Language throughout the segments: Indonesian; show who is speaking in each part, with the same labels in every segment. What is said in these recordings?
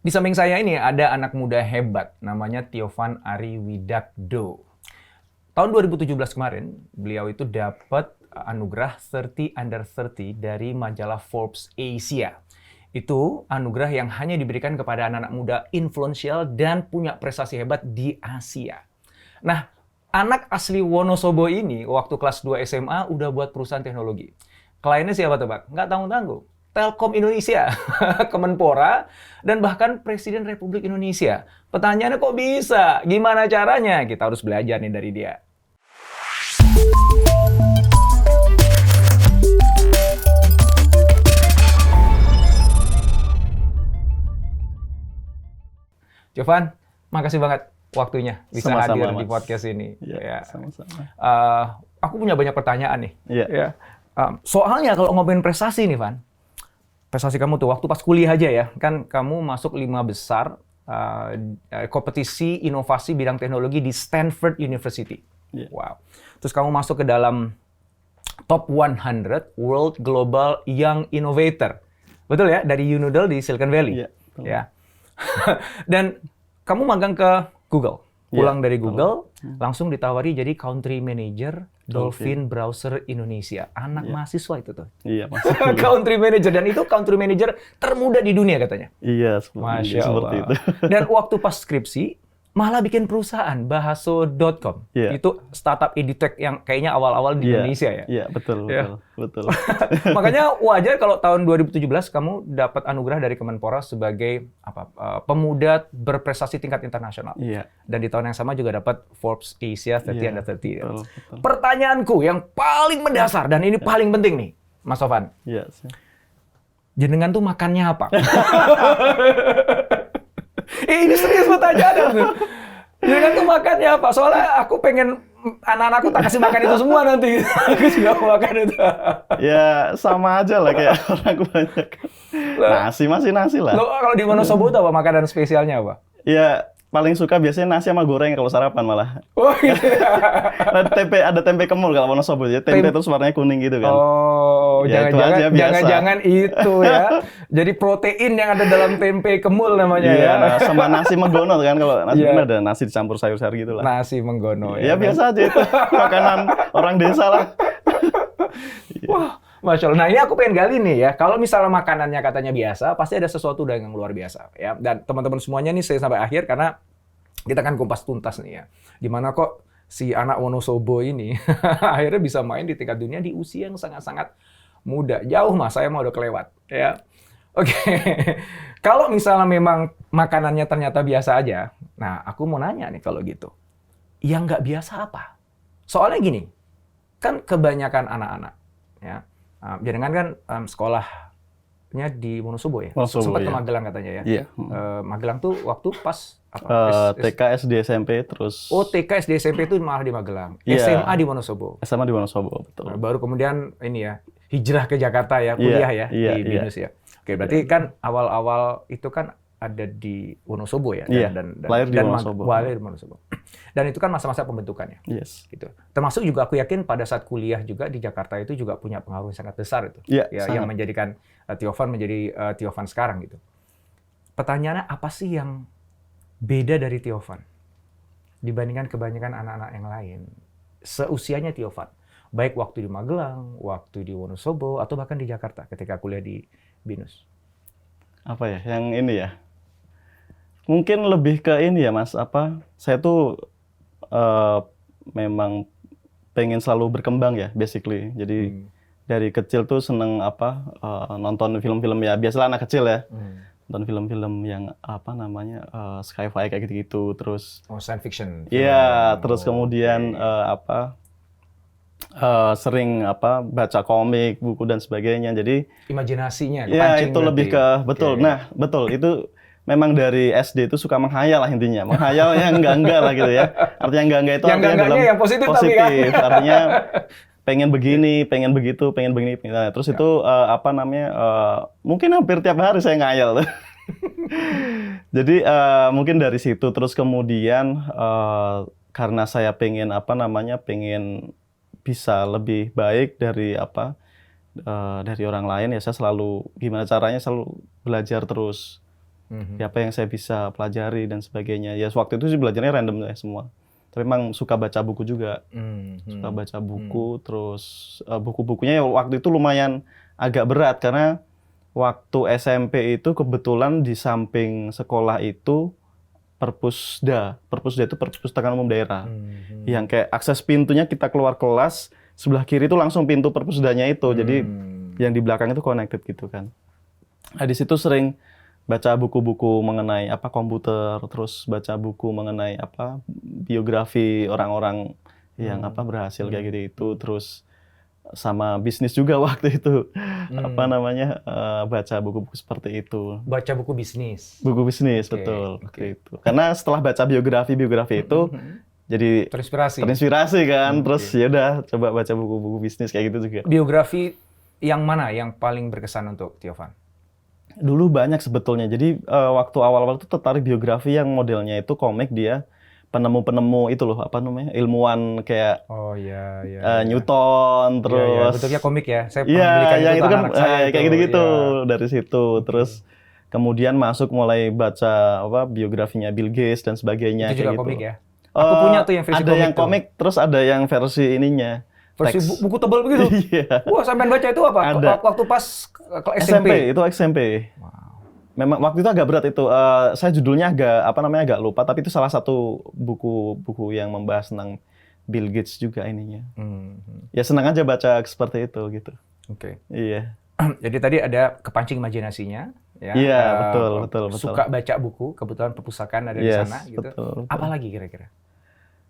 Speaker 1: Di samping saya ini ada anak muda hebat, namanya Tiovan Ari Widakdo. Tahun 2017 kemarin, beliau itu dapat anugerah 30 Under 30 dari majalah Forbes Asia. Itu anugerah yang hanya diberikan kepada anak-anak muda influential dan punya prestasi hebat di Asia. Nah, anak asli Wonosobo ini waktu kelas 2 SMA udah buat perusahaan teknologi. Kliennya siapa tebak? Nggak tanggung-tanggung. Telkom Indonesia, Kemenpora, dan bahkan Presiden Republik Indonesia. Pertanyaannya kok bisa? Gimana caranya? Kita harus belajar nih dari dia. Jovan, makasih banget waktunya bisa
Speaker 2: Sama-sama,
Speaker 1: hadir di
Speaker 2: Mas.
Speaker 1: podcast ini.
Speaker 2: Iya, sama-sama.
Speaker 1: Aku punya banyak pertanyaan nih.
Speaker 2: Iya.
Speaker 1: Ya. Soalnya kalau ngomongin prestasi nih, Van, prestasi kamu tuh waktu pas kuliah aja ya, kan kamu masuk 5 besar kompetisi inovasi bidang teknologi di Stanford University.
Speaker 2: Iya.
Speaker 1: Wow. Terus kamu masuk ke dalam top 100 World Global Young Innovator. Betul ya? Dari Unodel di Silicon Valley.
Speaker 2: Iya, betul.
Speaker 1: Ya. Dan kamu magang ke Google. Pulang dari Google, langsung ditawari jadi Country Manager Dolphin Browser Indonesia. Anak mahasiswa itu tuh.
Speaker 2: Iya, Mas.
Speaker 1: Country Manager. Dan itu Country Manager termuda di dunia katanya.
Speaker 2: Iya,
Speaker 1: Masya
Speaker 2: seperti
Speaker 1: Allah.
Speaker 2: itu.
Speaker 1: Dan waktu pas skripsi, malah bikin perusahaan, Bahaso.com.
Speaker 2: Iya.
Speaker 1: Itu startup edutech yang kayaknya awal-awal di Indonesia ya.
Speaker 2: Iya, betul.
Speaker 1: Iya.
Speaker 2: Betul.
Speaker 1: Makanya wajar kalau tahun 2017 kamu dapat anugerah dari Kemenpora sebagai pemuda berprestasi tingkat internasional.
Speaker 2: Iya.
Speaker 1: Dan di tahun yang sama juga dapat Forbes Asia 30
Speaker 2: Iya,
Speaker 1: Under 30.
Speaker 2: betul.
Speaker 1: Pertanyaanku yang paling mendasar dan ini paling penting nih, Mas Sofan.
Speaker 2: Iya.
Speaker 1: Jenengan tuh makannya apa? Ini serius pertanyaan tuh. Jenengan tuh makannya apa? Soalnya aku pengen anak-anakku tak kasih makan itu semua nanti. Aku juga mau makan itu.
Speaker 2: Ya, sama aja lah kayak orang banyak. Nasi masih nasi lah.
Speaker 1: Lo kalau di Wonosobo tuh apa makanan spesialnya apa?
Speaker 2: Ya, paling suka biasanya nasi sama goreng kalau sarapan malah.
Speaker 1: Oh gitu.
Speaker 2: Ada tempe kemul kalau Wonosobo ya. Tempe terus warnanya kuning gitu kan.
Speaker 1: Oh,
Speaker 2: Ya, itu aja, biasa.
Speaker 1: jangan-jangan itu ya. Jadi protein yang ada dalam tempe kemul namanya
Speaker 2: Iya,
Speaker 1: ya.
Speaker 2: nah, sama nasi megono kan kalau nasi
Speaker 1: Iya.
Speaker 2: kan ada nasi dicampur sayur-sayur gitu lah.
Speaker 1: Nasi menggono
Speaker 2: Ya
Speaker 1: kan?
Speaker 2: biasa aja itu makanan orang desa lah.
Speaker 1: Wah, Masya Allah. Nah ini aku pengen gali nih ya. Kalau misalnya makanannya katanya biasa, pasti ada sesuatu yang luar biasa ya. Dan teman-teman semuanya nih saya sampai akhir karena kita kan kumpas tuntas nih ya. Gimana kok si anak Wonosobo ini akhirnya bisa main di tingkat dunia di usia yang sangat-sangat muda. Jauh mas, saya mau udah kelewat ya. Oke, kalau misalnya memang makanannya ternyata biasa aja, nah aku mau nanya nih kalau gitu, yang nggak biasa apa? Soalnya gini, kan kebanyakan anak-anak, ya, jangan kan sekolahnya di Wonosobo ya,
Speaker 2: Wonosobo,
Speaker 1: sempat ke
Speaker 2: ya.
Speaker 1: Magelang katanya ya.
Speaker 2: Iya.
Speaker 1: Magelang tuh waktu pas apa?
Speaker 2: TK, SD, SMP, terus
Speaker 1: Oh TK, SD, SMP itu malah di Magelang,
Speaker 2: Iya.
Speaker 1: SMA di Wonosobo.
Speaker 2: SMA di Wonosobo, betul.
Speaker 1: Baru kemudian ini ya, hijrah ke Jakarta ya,
Speaker 2: Iya,
Speaker 1: kuliah ya
Speaker 2: iya,
Speaker 1: di
Speaker 2: iya.
Speaker 1: BINUS ya. Oke, berarti kan awal-awal itu kan ada di Wonosobo ya,
Speaker 2: Iya, lahir di Wonosobo.
Speaker 1: lahir di Wonosobo. Dan itu kan masa-masa pembentukannya,
Speaker 2: Yes.
Speaker 1: gitu. Termasuk juga aku yakin pada saat kuliah juga di Jakarta itu juga punya pengaruh yang sangat besar itu,
Speaker 2: Iya,
Speaker 1: ya,
Speaker 2: sangat.
Speaker 1: yang menjadikan Tiovan menjadi Tiovan sekarang gitu. Pertanyaannya apa sih yang beda dari Tiovan dibandingkan kebanyakan anak-anak yang lain seusianya Tiovan? Baik waktu di Magelang, waktu di Wonosobo, atau bahkan di Jakarta ketika kuliah di BINUS.
Speaker 2: Apa ya, yang ini ya? Mungkin lebih ke ini ya, Mas. Saya tuh memang pengen selalu berkembang ya, basically. Jadi dari kecil tuh seneng nonton film-film ya, biasalah anak kecil ya. Nonton film-film yang sci-fi kayak gitu-gitu, terus
Speaker 1: Science fiction.
Speaker 2: iya, terus kemudian sering baca komik, buku dan sebagainya. Jadi
Speaker 1: Imajinasinya,
Speaker 2: ya
Speaker 1: kepancing
Speaker 2: itu lebih
Speaker 1: berarti.
Speaker 2: ke betul.
Speaker 1: Oke.
Speaker 2: Nah, betul itu memang dari SD itu suka menghayal lah intinya. Menghayal yang enggak lah gitu ya. Artinya enggak itu
Speaker 1: Yang
Speaker 2: artinya
Speaker 1: enggak-enggaknya
Speaker 2: dalam
Speaker 1: yang positif tapi kan.
Speaker 2: Artinya pengen begini, pengen begitu, pengen begini. Nah, terus itu mungkin hampir tiap hari saya ngayal tuh. Jadi mungkin dari situ terus kemudian karena saya pengen pengen bisa lebih baik dari dari orang lain ya saya selalu gimana caranya selalu belajar terus Apa yang saya bisa pelajari dan sebagainya. Ya waktu itu sih belajarnya random ya semua. Tapi memang suka baca buku juga. Suka baca buku, terus buku-bukunya ya waktu itu lumayan agak berat karena waktu SMP itu kebetulan di samping sekolah itu Perpusda itu Perpustakaan Umum Daerah. Yang kayak akses pintunya kita keluar kelas, sebelah kiri itu langsung pintu perpusdanya itu. Jadi yang di belakang itu connected gitu kan. Nah, di situ sering baca buku-buku mengenai komputer, terus baca buku mengenai biografi orang-orang yang berhasil kayak gitu, terus sama bisnis juga waktu itu baca buku-buku seperti itu.
Speaker 1: Baca buku bisnis.
Speaker 2: Buku bisnis, betul. Waktu itu. Karena setelah baca biografi itu jadi terinspirasi kan, terus ya udah coba baca buku-buku bisnis kayak gitu juga.
Speaker 1: Biografi yang mana yang paling berkesan untuk Tiovan?
Speaker 2: Dulu banyak sebetulnya. Jadi waktu awal-awal tuh tertarik biografi yang modelnya itu komik, dia penemu-penemu itu loh, ilmuwan kayak Newton, terus
Speaker 1: bentuknya komik ya. Saya pernah belikan itu
Speaker 2: kan
Speaker 1: saya
Speaker 2: kayak gitu-gitu dari situ. Terus kemudian mulai baca biografinya Bill Gates dan sebagainya.
Speaker 1: Itu juga
Speaker 2: kayak
Speaker 1: komik
Speaker 2: gitu.
Speaker 1: Ya. Aku punya tuh yang versi
Speaker 2: ada
Speaker 1: komik. Ada
Speaker 2: yang komik, terus ada yang versi ininya.
Speaker 1: Versi buku tebal begitu.
Speaker 2: Iya.
Speaker 1: Wah, sampean baca itu apa? Waktu pas SMP.
Speaker 2: Itu SMP. Wow. Memang waktu itu agak berat itu. Saya judulnya agak lupa, tapi itu salah satu buku yang membahas tentang Bill Gates juga ininya. Ya senang aja baca seperti itu gitu.
Speaker 1: Oke.
Speaker 2: Iya.
Speaker 1: Jadi tadi ada kepancing imajinasinya, ya.
Speaker 2: Iya, betul.
Speaker 1: Suka baca buku, kebetulan perpustakaan ada di sana gitu. Betul. Apalagi kira-kira?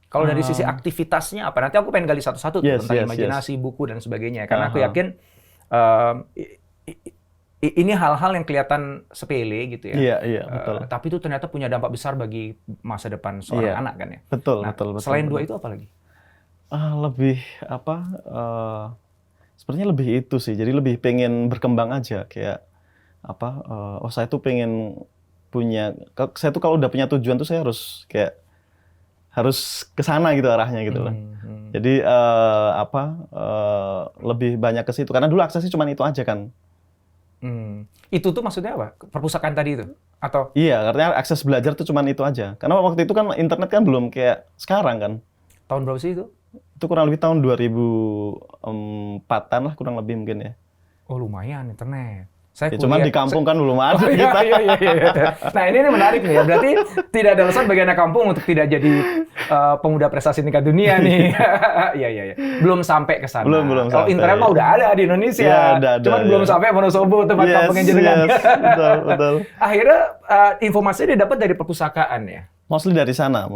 Speaker 1: Kalau dari sisi aktivitasnya apa? Nanti aku pengen gali satu-satu tentang imajinasi, buku dan sebagainya. Karena aku yakin ini hal-hal yang kelihatan sepele gitu ya.
Speaker 2: Iya, betul.
Speaker 1: Tapi itu ternyata punya dampak besar bagi masa depan seorang anak kan ya.
Speaker 2: Betul,
Speaker 1: nah,
Speaker 2: betul.
Speaker 1: Selain dua itu apa lagi?
Speaker 2: Lebih sepertinya lebih itu sih. Jadi lebih pengen berkembang aja kayak saya tuh pengen punya. Saya tuh kalau udah punya tujuan tuh saya harus ke sana gitu arahnya gitu lah. Jadi lebih banyak ke situ karena dulu aksesnya cuma itu aja kan.
Speaker 1: Itu tuh maksudnya apa? Perpustakaan tadi itu? Atau?
Speaker 2: Iya, artinya akses belajar tuh cuma itu aja. Karena waktu itu kan internet kan belum kayak sekarang kan.
Speaker 1: Tahun berapa sih itu?
Speaker 2: Itu kurang lebih tahun 2004-an lah kurang lebih mungkin ya.
Speaker 1: Oh lumayan internet.
Speaker 2: Cuman di kampung kan belum ada.
Speaker 1: Iya. Nah ini menarik nih ya. Berarti tidak ada alasan bagi anak kampung untuk tidak jadi pemuda prestasi tingkat dunia nih. Iya. Belum sampai ke sana.
Speaker 2: Belum
Speaker 1: Kalau
Speaker 2: sampai.
Speaker 1: internet mah udah ada di Indonesia.
Speaker 2: Ya, ada,
Speaker 1: cuman belum sampai Wonosobo tempat kampungnya jenengan.
Speaker 2: Betul.
Speaker 1: Akhirnya informasinya didapat dari perpustakaan ya.
Speaker 2: Mostly dari sana,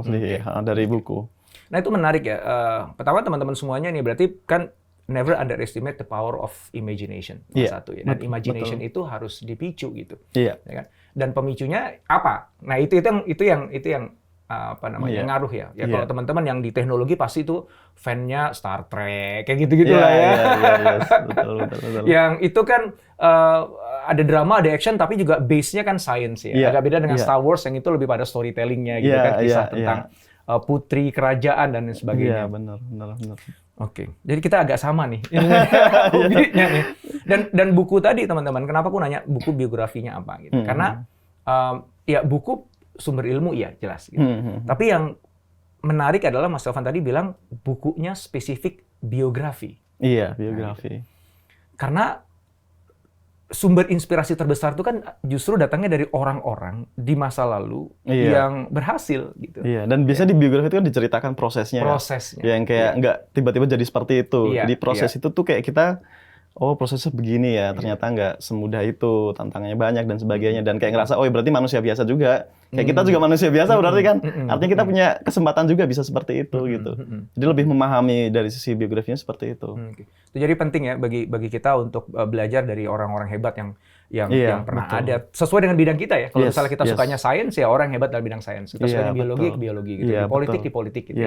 Speaker 2: dari buku.
Speaker 1: Nah itu menarik ya. Pertama teman-teman semuanya nih berarti kan never underestimate the power of imagination. Satu ya. Dan imagination itu harus dipicu gitu.
Speaker 2: Iya.
Speaker 1: Ya kan? Dan pemicunya apa? Nah, itu yang ngaruh ya. Ya kalau teman-teman yang di teknologi pasti itu fan-nya Star Trek kayak gitu-gitu lah ya.
Speaker 2: Betul.
Speaker 1: Yang itu kan ada drama, ada action tapi juga base-nya kan science ya. Agak beda dengan Star Wars yang itu lebih pada storytelling-nya gitu kan, kisah tentang putri kerajaan dan sebagainya.
Speaker 2: Iya, benar.
Speaker 1: Oke, jadi kita agak sama nih hobinya nih. Dan buku tadi teman-teman, kenapa aku nanya buku biografinya apa gitu? Karena ya buku sumber ilmu ya jelas. Gitu. Tapi yang menarik adalah Mas Tiovan tadi bilang bukunya spesifik biografi.
Speaker 2: Iya, biografi.
Speaker 1: Karena sumber inspirasi terbesar itu kan justru datangnya dari orang-orang di masa lalu yang berhasil gitu.
Speaker 2: Iya, dan biasanya di biografi itu kan diceritakan prosesnya. Yang kayak nggak tiba-tiba jadi seperti itu. Jadi proses itu tuh kayak kita, prosesnya begini ya, ternyata nggak semudah itu, tantangannya banyak dan sebagainya. Dan kayak ngerasa, berarti manusia biasa juga. Kayak kita juga manusia biasa berarti kan. Artinya kita punya kesempatan juga bisa seperti itu gitu. Jadi lebih memahami dari sisi biografinya seperti itu.
Speaker 1: Itu jadi penting ya bagi kita untuk belajar dari orang-orang hebat yang pernah ada sesuai dengan bidang kita ya. Kalau misalnya kita sukanya sains ya orang hebat dalam bidang sains. Kita sukanya biologi gitu. Di politik gitu.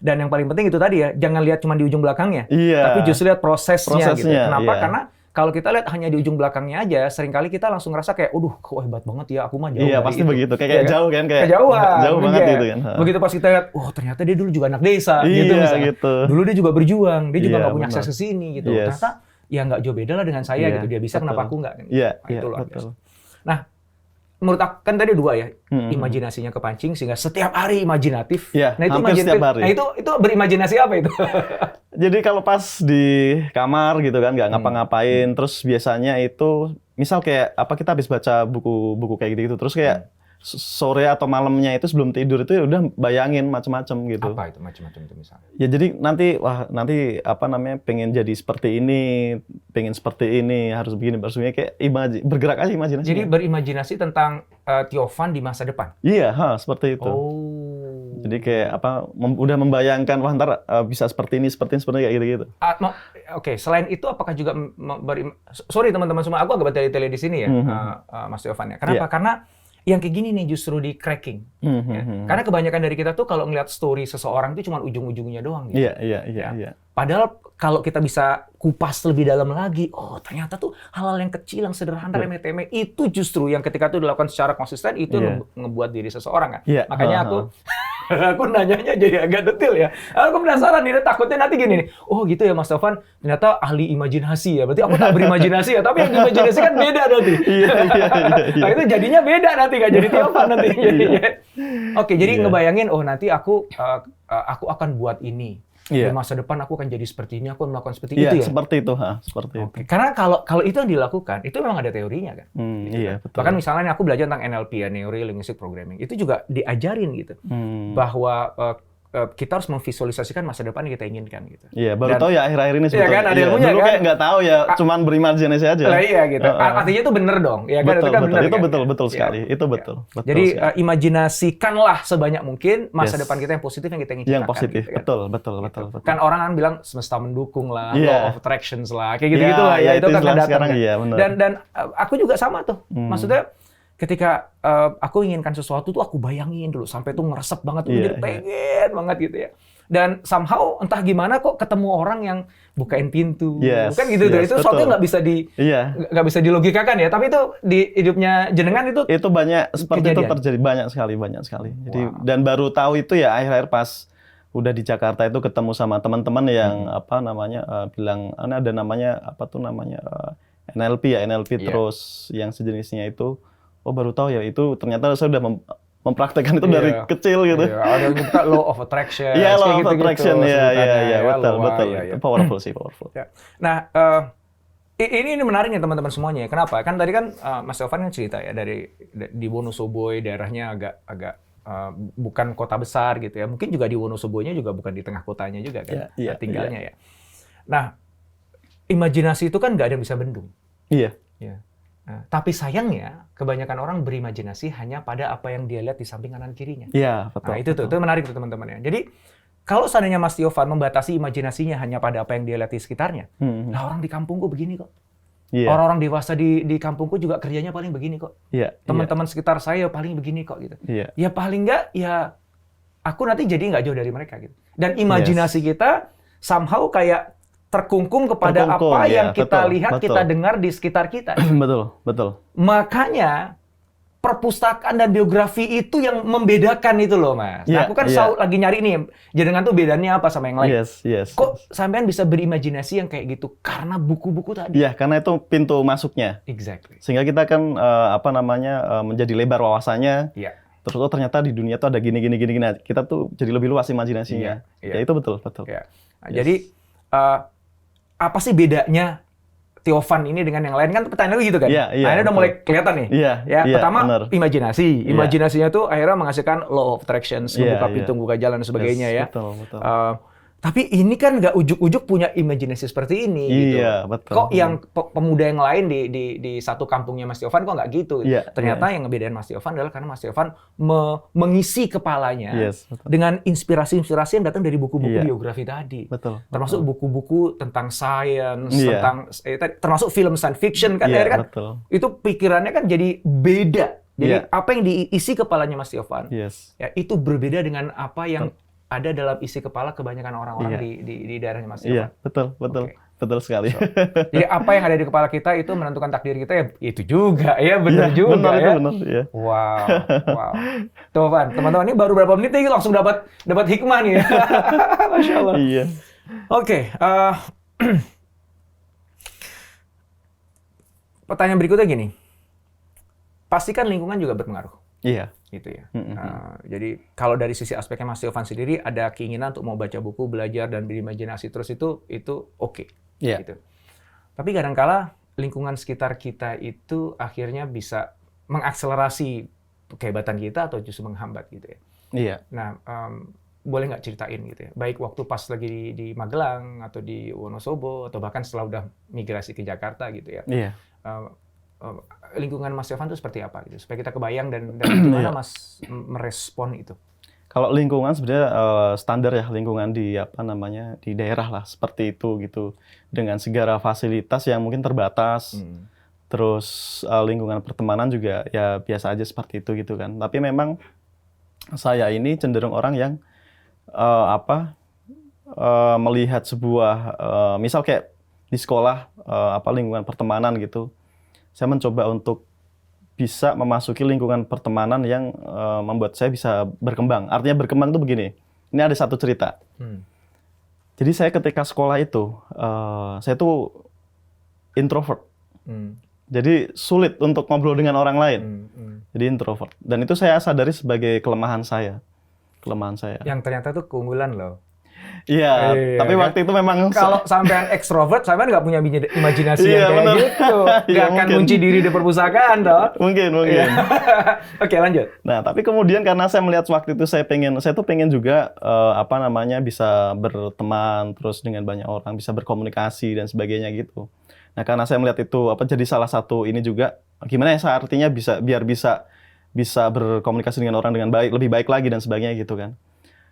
Speaker 1: Dan yang paling penting itu tadi ya, jangan lihat cuma di ujung belakangnya, tapi justru lihat prosesnya gitu. Kenapa? Karena kalau kita lihat hanya di ujung belakangnya aja, seringkali kita langsung ngerasa kayak, kok hebat banget ya, aku mah jauh.
Speaker 2: Iya, pasti begitu. Kayak jauh kan, kayak
Speaker 1: jauh
Speaker 2: banget gitu kan.
Speaker 1: Begitu pas kita lihat, ternyata dia dulu juga anak desa gitu misalnya. Dulu dia juga berjuang, dia juga nggak punya akses ke sini gitu. Ternyata ya nggak jauh beda lah dengan saya gitu. Dia bisa, kenapa aku nggak? Nah, itu luar biasa. Nah, menurut aku kan tadi dua ya, imajinasinya kepancing sehingga setiap hari imajinatif.
Speaker 2: Iya,
Speaker 1: Nah itu
Speaker 2: hampir setiap hari.
Speaker 1: Nah itu berimajinasi apa itu?
Speaker 2: Jadi kalau pas di kamar gitu kan, nggak ngapa-ngapain, terus biasanya itu, misal kayak apa kita habis baca buku kayak gitu, terus kayak sore atau malamnya itu sebelum tidur itu udah bayangin macam-macam gitu.
Speaker 1: Apa itu macam-macam itu misalnya?
Speaker 2: Ya jadi nanti apa namanya pengen jadi seperti ini, pengen seperti ini, harus begini, harusnya kayak bergerak aja imajinasi.
Speaker 1: Jadi berimajinasi tentang Tiovan di masa depan.
Speaker 2: Iya, seperti itu.
Speaker 1: Oh.
Speaker 2: Jadi kayak apa udah membayangkan wah ntar bisa seperti ini kayak gitu-gitu.
Speaker 1: Oke, selain itu apakah juga sorry teman-teman semua, aku agak bertele-tele di sini ya, Mas Tiovan ya. Kenapa? Karena yang kayak gini nih justru di cracking. Ya. Karena kebanyakan dari kita tuh kalau ngeliat story seseorang itu cuma ujung-ujungnya doang. Gitu.
Speaker 2: Iya.
Speaker 1: Padahal kalau kita bisa kupas lebih dalam lagi, oh ternyata tuh hal-hal yang kecil, yang sederhana, remeh-temeh, itu justru yang ketika itu dilakukan secara konsisten, itu ngebuat diri seseorang kan. Makanya aku nanyanya jadi agak detail ya. Aku penasaran nih, takutnya nanti gini nih, oh gitu ya Mas Tiovan, ternyata ahli imajinasi ya, berarti aku tak berimajinasi ya, tapi yang diimajinasi kan beda nanti.
Speaker 2: Iya.
Speaker 1: Nah itu jadinya beda nanti, nggak jadi Tiovan nanti. Oke, jadi ngebayangin, oh nanti aku akan buat ini. Di masa depan aku akan jadi seperti ini, aku akan melakukan seperti itu ya?
Speaker 2: Seperti itu. Seperti itu.
Speaker 1: Karena kalau itu yang dilakukan, itu memang ada teorinya kan?
Speaker 2: Iya, betul.
Speaker 1: Bahkan misalnya aku belajar tentang NLP ya, Neuro Linguistic Programming, itu juga diajarin gitu. Bahwa kita harus memvisualisasikan masa depan yang kita inginkan gitu.
Speaker 2: Iya, baru tahu ya akhir-akhir ini sebetulnya.
Speaker 1: Iya kan, ada ilmunya
Speaker 2: dulu
Speaker 1: kan?
Speaker 2: kayak nggak tahu ya, cuman berimajinasi aja.
Speaker 1: Lah iya gitu. Artinya itu bener dong. Ya kan,
Speaker 2: betul,
Speaker 1: itu kan bener
Speaker 2: itu
Speaker 1: kan?
Speaker 2: betul sekali. Itu betul.
Speaker 1: Jadi imajinasikanlah sebanyak mungkin masa depan kita yang positif yang kita ingin ciptakan.
Speaker 2: Yang positif,
Speaker 1: gitu, kan?
Speaker 2: betul.
Speaker 1: Kan orang kan bilang semesta mendukung lah, law of attractions lah, kayak gitu-gitu lah.
Speaker 2: Ya,
Speaker 1: itu kan datang.
Speaker 2: Sekarang, kan?
Speaker 1: Dan aku juga sama tuh. Maksudnya ketika aku inginkan sesuatu tuh aku bayangin dulu sampai tuh ngeresep banget, jadi pengen banget gitu ya. Dan somehow entah gimana kok ketemu orang yang bukain pintu, bukan gitu tuh. Itu sesuatu yang nggak bisa dilogikakan ya. Tapi itu di hidupnya jenengan itu
Speaker 2: banyak seperti itu terjadi banyak sekali. Jadi dan baru tahu itu ya akhir-akhir pas udah di Jakarta itu ketemu sama teman-teman yang bilang ada namanya NLP terus yang sejenisnya itu. Oh baru tahu ya itu ternyata saya udah mempraktekkan itu dari kecil gitu.
Speaker 1: Iya, ada yang kita law of attraction.
Speaker 2: Iya, law of attraction. Iya, betul. Itu powerful. Ya.
Speaker 1: Nah, ini menarik nih teman-teman semuanya. Kenapa? Kan tadi kan Mas Tiovan kan cerita ya di Wonosobo, daerahnya agak bukan kota besar gitu ya. Mungkin juga di Wonosobo-nya juga bukan di tengah kotanya juga kan tinggalnya ya. Nah, imajinasi itu kan nggak ada yang bisa bendung.
Speaker 2: Iya.
Speaker 1: Nah, tapi sayangnya kebanyakan orang berimajinasi hanya pada apa yang dia lihat di samping kanan kirinya.
Speaker 2: Iya, betul.
Speaker 1: Nah, itu menarik tuh teman-teman ya. Jadi kalau seandainya Mas Tiovan membatasi imajinasinya hanya pada apa yang dia lihat di sekitarnya, nah orang di kampungku begini kok. Orang-orang dewasa di kampungku juga kerjanya paling begini kok. Teman-teman sekitar saya paling begini kok gitu. Ya paling nggak ya aku nanti jadi nggak jauh dari mereka gitu. Dan imajinasi kita somehow kayak terkungkung kepada apa yang kita lihat, kita dengar di sekitar kita.
Speaker 2: Betul.
Speaker 1: Makanya perpustakaan dan biografi itu yang membedakan itu loh, Mas. Nah, aku kan selalu lagi nyari nih, jenengan tuh bedanya apa sama yang lain.
Speaker 2: Yes.
Speaker 1: Kok sampean bisa berimajinasi yang kayak gitu? Karena buku-buku tadi.
Speaker 2: Iya, karena itu pintu masuknya.
Speaker 1: Exactly.
Speaker 2: Sehingga kita kan menjadi lebar wawasannya.
Speaker 1: Iya.
Speaker 2: Terus ternyata di dunia tuh ada gini. Nah, kita tuh jadi lebih luas imajinasinya. Ya itu betul.
Speaker 1: Iya. Nah, jadi apa sih bedanya Tiovan ini dengan yang lain? Kan pertanyaannya gitu kan? Akhirnya udah mulai kelihatan nih. Pertama, bener. Imajinasi. Imajinasinya tuh akhirnya menghasilkan law of attractions, membuka pintu, membuka jalan dan sebagainya ya.
Speaker 2: Betul.
Speaker 1: Tapi ini kan nggak ujuk-ujuk punya imajinasi seperti ini. Gitu.
Speaker 2: Betul.
Speaker 1: Kok yang pemuda yang lain di satu kampungnya Mas Tiovan kok nggak gitu? Ternyata yang ngebedain Mas Tiovan adalah karena Mas Tiovan mengisi kepalanya dengan inspirasi-inspirasi yang datang dari buku-buku biografi tadi. Termasuk buku-buku tentang sains, termasuk film science fiction kan. Itu pikirannya kan jadi beda. Jadi apa yang diisi kepalanya Mas Tiovan, ya itu berbeda dengan apa yang ada dalam isi kepala kebanyakan orang-orang di daerahnya Mas Tiovan.
Speaker 2: Betul. Betul sekali.
Speaker 1: Jadi apa yang ada di kepala kita itu menentukan takdir kita ya itu juga ya benar juga ya.
Speaker 2: Benar.
Speaker 1: Wow. Tuh Van, teman-teman ini baru berapa menit nih langsung dapat hikmah nih ya. Masya Allah.
Speaker 2: Iya.
Speaker 1: Oke. Pertanyaan berikutnya gini. pastikan lingkungan juga berpengaruh.
Speaker 2: Iya.
Speaker 1: Gitu ya. Jadi kalau dari sisi aspeknya Mas Yofan sendiri ada keinginan untuk mau baca buku, belajar dan berimajinasi terus itu oke.
Speaker 2: Iya.
Speaker 1: Gitu. Tapi kadangkala lingkungan sekitar kita itu akhirnya bisa mengakselerasi kehebatan kita atau justru menghambat gitu ya.
Speaker 2: Iya.
Speaker 1: Nah, boleh nggak ceritain gitu ya? Baik waktu pas lagi di Magelang atau di Wonosobo atau bahkan setelah udah migrasi ke Jakarta gitu ya.
Speaker 2: Iya.
Speaker 1: Lingkungan Mas Yofan itu seperti apa gitu supaya kita kebayang dan gimana Mas merespon itu.
Speaker 2: Kalau lingkungan sebenarnya standar ya, lingkungan di di daerah lah seperti itu gitu, dengan segala fasilitas yang mungkin terbatas. Terus lingkungan pertemanan juga ya biasa aja seperti itu gitu kan. Tapi memang saya ini cenderung orang yang melihat sebuah misal kayak di sekolah lingkungan pertemanan gitu. Saya mencoba untuk bisa memasuki lingkungan pertemanan yang membuat saya bisa berkembang. Artinya berkembang itu begini. Ini ada satu cerita. Jadi saya ketika sekolah itu, saya tuh introvert. Jadi sulit untuk ngobrol dengan orang lain. Jadi introvert. Dan itu saya sadari sebagai kelemahan saya.
Speaker 1: Yang ternyata tuh keunggulan loh.
Speaker 2: Iya, tapi
Speaker 1: kan?
Speaker 2: waktu itu memang
Speaker 1: kalau sampean ekstrovert, sampean nggak punya imajinasi yang kayak gitu, nggak akan kunci diri di perpustakaan, toh?
Speaker 2: Mungkin.
Speaker 1: Oke, lanjut.
Speaker 2: Nah, tapi kemudian karena saya melihat waktu itu saya tuh pengen juga bisa berteman terus dengan banyak orang, bisa berkomunikasi dan sebagainya gitu. Nah, karena saya melihat itu jadi salah satu ini juga gimana ya artinya biar bisa berkomunikasi dengan orang dengan baik, lebih baik lagi dan sebagainya gitu kan.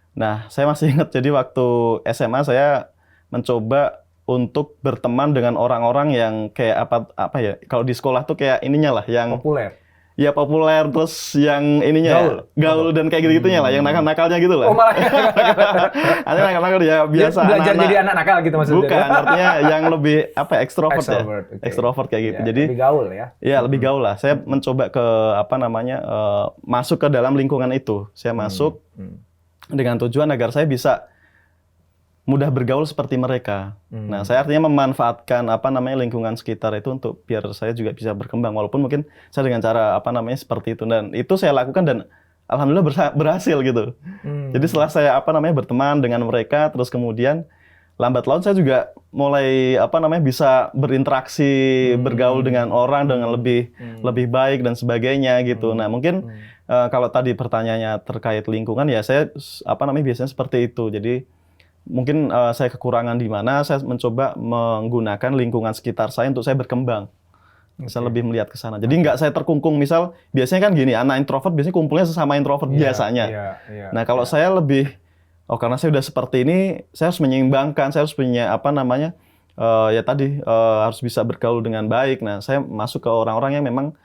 Speaker 2: Nah, saya masih ingat jadi waktu SMA saya mencoba untuk berteman dengan orang-orang yang kayak apa ya, kalau di sekolah tuh kayak ininya lah yang
Speaker 1: populer.
Speaker 2: Ya populer, terus yang ininya gaul dan kayak gitu-gitunya lah, yang nakal-nakalnya gitu lah.
Speaker 1: Oh malah
Speaker 2: ada nakal-nakal ya biasa.
Speaker 1: Belajar jadi anak nakal gitu maksudnya?
Speaker 2: Bukan, artinya yang lebih ekstrovert ya, ekstrovert kayak gitu. Jadi
Speaker 1: lebih gaul ya?
Speaker 2: Iya lebih gaul lah. Saya mencoba ke masuk ke dalam lingkungan itu. Saya masuk dengan tujuan agar saya bisa mudah bergaul seperti mereka. Nah, saya artinya memanfaatkan lingkungan sekitar itu untuk biar saya juga bisa berkembang walaupun mungkin saya dengan cara seperti itu, dan itu saya lakukan dan alhamdulillah berhasil gitu. Jadi setelah saya berteman dengan mereka, terus kemudian lambat laun saya juga mulai bisa berinteraksi, bergaul dengan orang dengan lebih baik dan sebagainya gitu. Nah, mungkin kalau tadi pertanyaannya terkait lingkungan ya saya biasanya seperti itu. Jadi mungkin saya kekurangan di mana, saya mencoba menggunakan lingkungan sekitar saya untuk saya berkembang. Saya lebih melihat ke sana. Jadi nggak saya terkungkung. Misal biasanya kan gini, anak introvert biasanya kumpulnya sesama introvert biasanya. Nah kalau saya lebih, karena saya udah seperti ini, saya harus menyeimbangkan, saya harus punya harus bisa bergaul dengan baik. Nah saya masuk ke orang-orang yang memang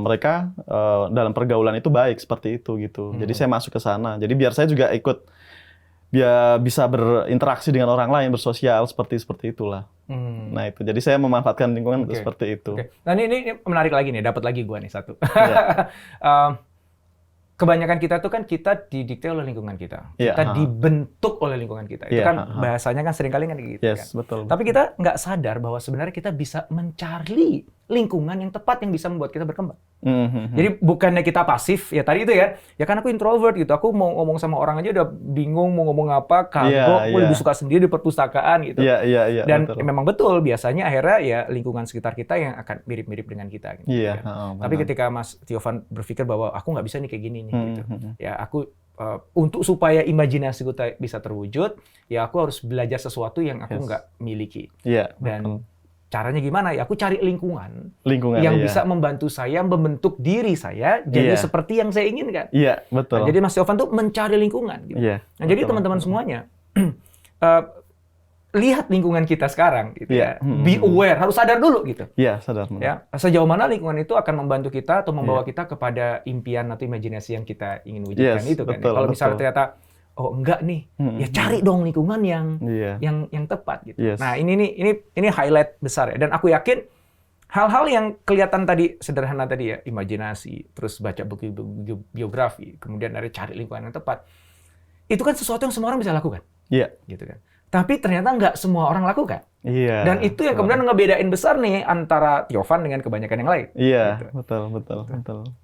Speaker 2: mereka dalam pergaulan itu baik seperti itu gitu. Jadi saya masuk ke sana. Jadi biar saya juga ikut bisa berinteraksi dengan orang lain, bersosial seperti itulah. Nah itu, jadi saya memanfaatkan lingkungan seperti itu.
Speaker 1: Nah ini menarik lagi nih, dapat lagi gua nih satu. Kebanyakan kita tuh kan kita didikte oleh lingkungan kita, kita dibentuk oleh lingkungan kita. Itu kan bahasanya kan seringkali kan gitu kan.
Speaker 2: Betul.
Speaker 1: Tapi kita nggak sadar bahwa sebenarnya kita bisa mencari lingkungan yang tepat yang bisa membuat kita berkembang. Jadi bukannya kita pasif, ya tadi itu ya kan aku introvert gitu, aku mau ngomong sama orang aja udah bingung mau ngomong apa, kagok, aku lebih suka sendiri di perpustakaan gitu. Dan betul. Memang betul, biasanya akhirnya ya lingkungan sekitar kita yang akan mirip-mirip dengan kita. Gitu, Tapi ketika Mas Yofan berpikir bahwa aku nggak bisa nih kayak gini nih, gitu. Ya aku untuk supaya imajinasiku bisa terwujud, ya aku harus belajar sesuatu yang aku nggak miliki. Dan caranya gimana? Ya aku cari lingkungan yang bisa membantu saya membentuk diri saya jadi seperti yang saya inginkan.
Speaker 2: Betul.
Speaker 1: Nah, jadi Mas Yofan tuh mencari lingkungan. Gitu. Nah, jadi teman-teman semuanya lihat lingkungan kita sekarang, gitu ya. Be aware, harus sadar dulu gitu.
Speaker 2: Sadar.
Speaker 1: Ya, sejauh mana lingkungan itu akan membantu kita atau membawa kita kepada impian atau imajinasi yang kita ingin wujudkan itu kan. Kalau misalnya ternyata enggak nih, ya cari dong lingkungan yang tepat gitu. Nah, ini highlight besar ya, dan aku yakin hal-hal yang kelihatan tadi sederhana tadi ya, imajinasi, terus baca buku biografi, kemudian ada cari lingkungan yang tepat. Itu kan sesuatu yang semua orang bisa lakukan. Gitu kan. Tapi ternyata nggak semua orang lakukan.
Speaker 2: Iya.
Speaker 1: Dan itu yang kemudian ngebedain besar nih antara Tiovan dengan kebanyakan yang lain.
Speaker 2: Iya,
Speaker 1: Gitu.
Speaker 2: betul.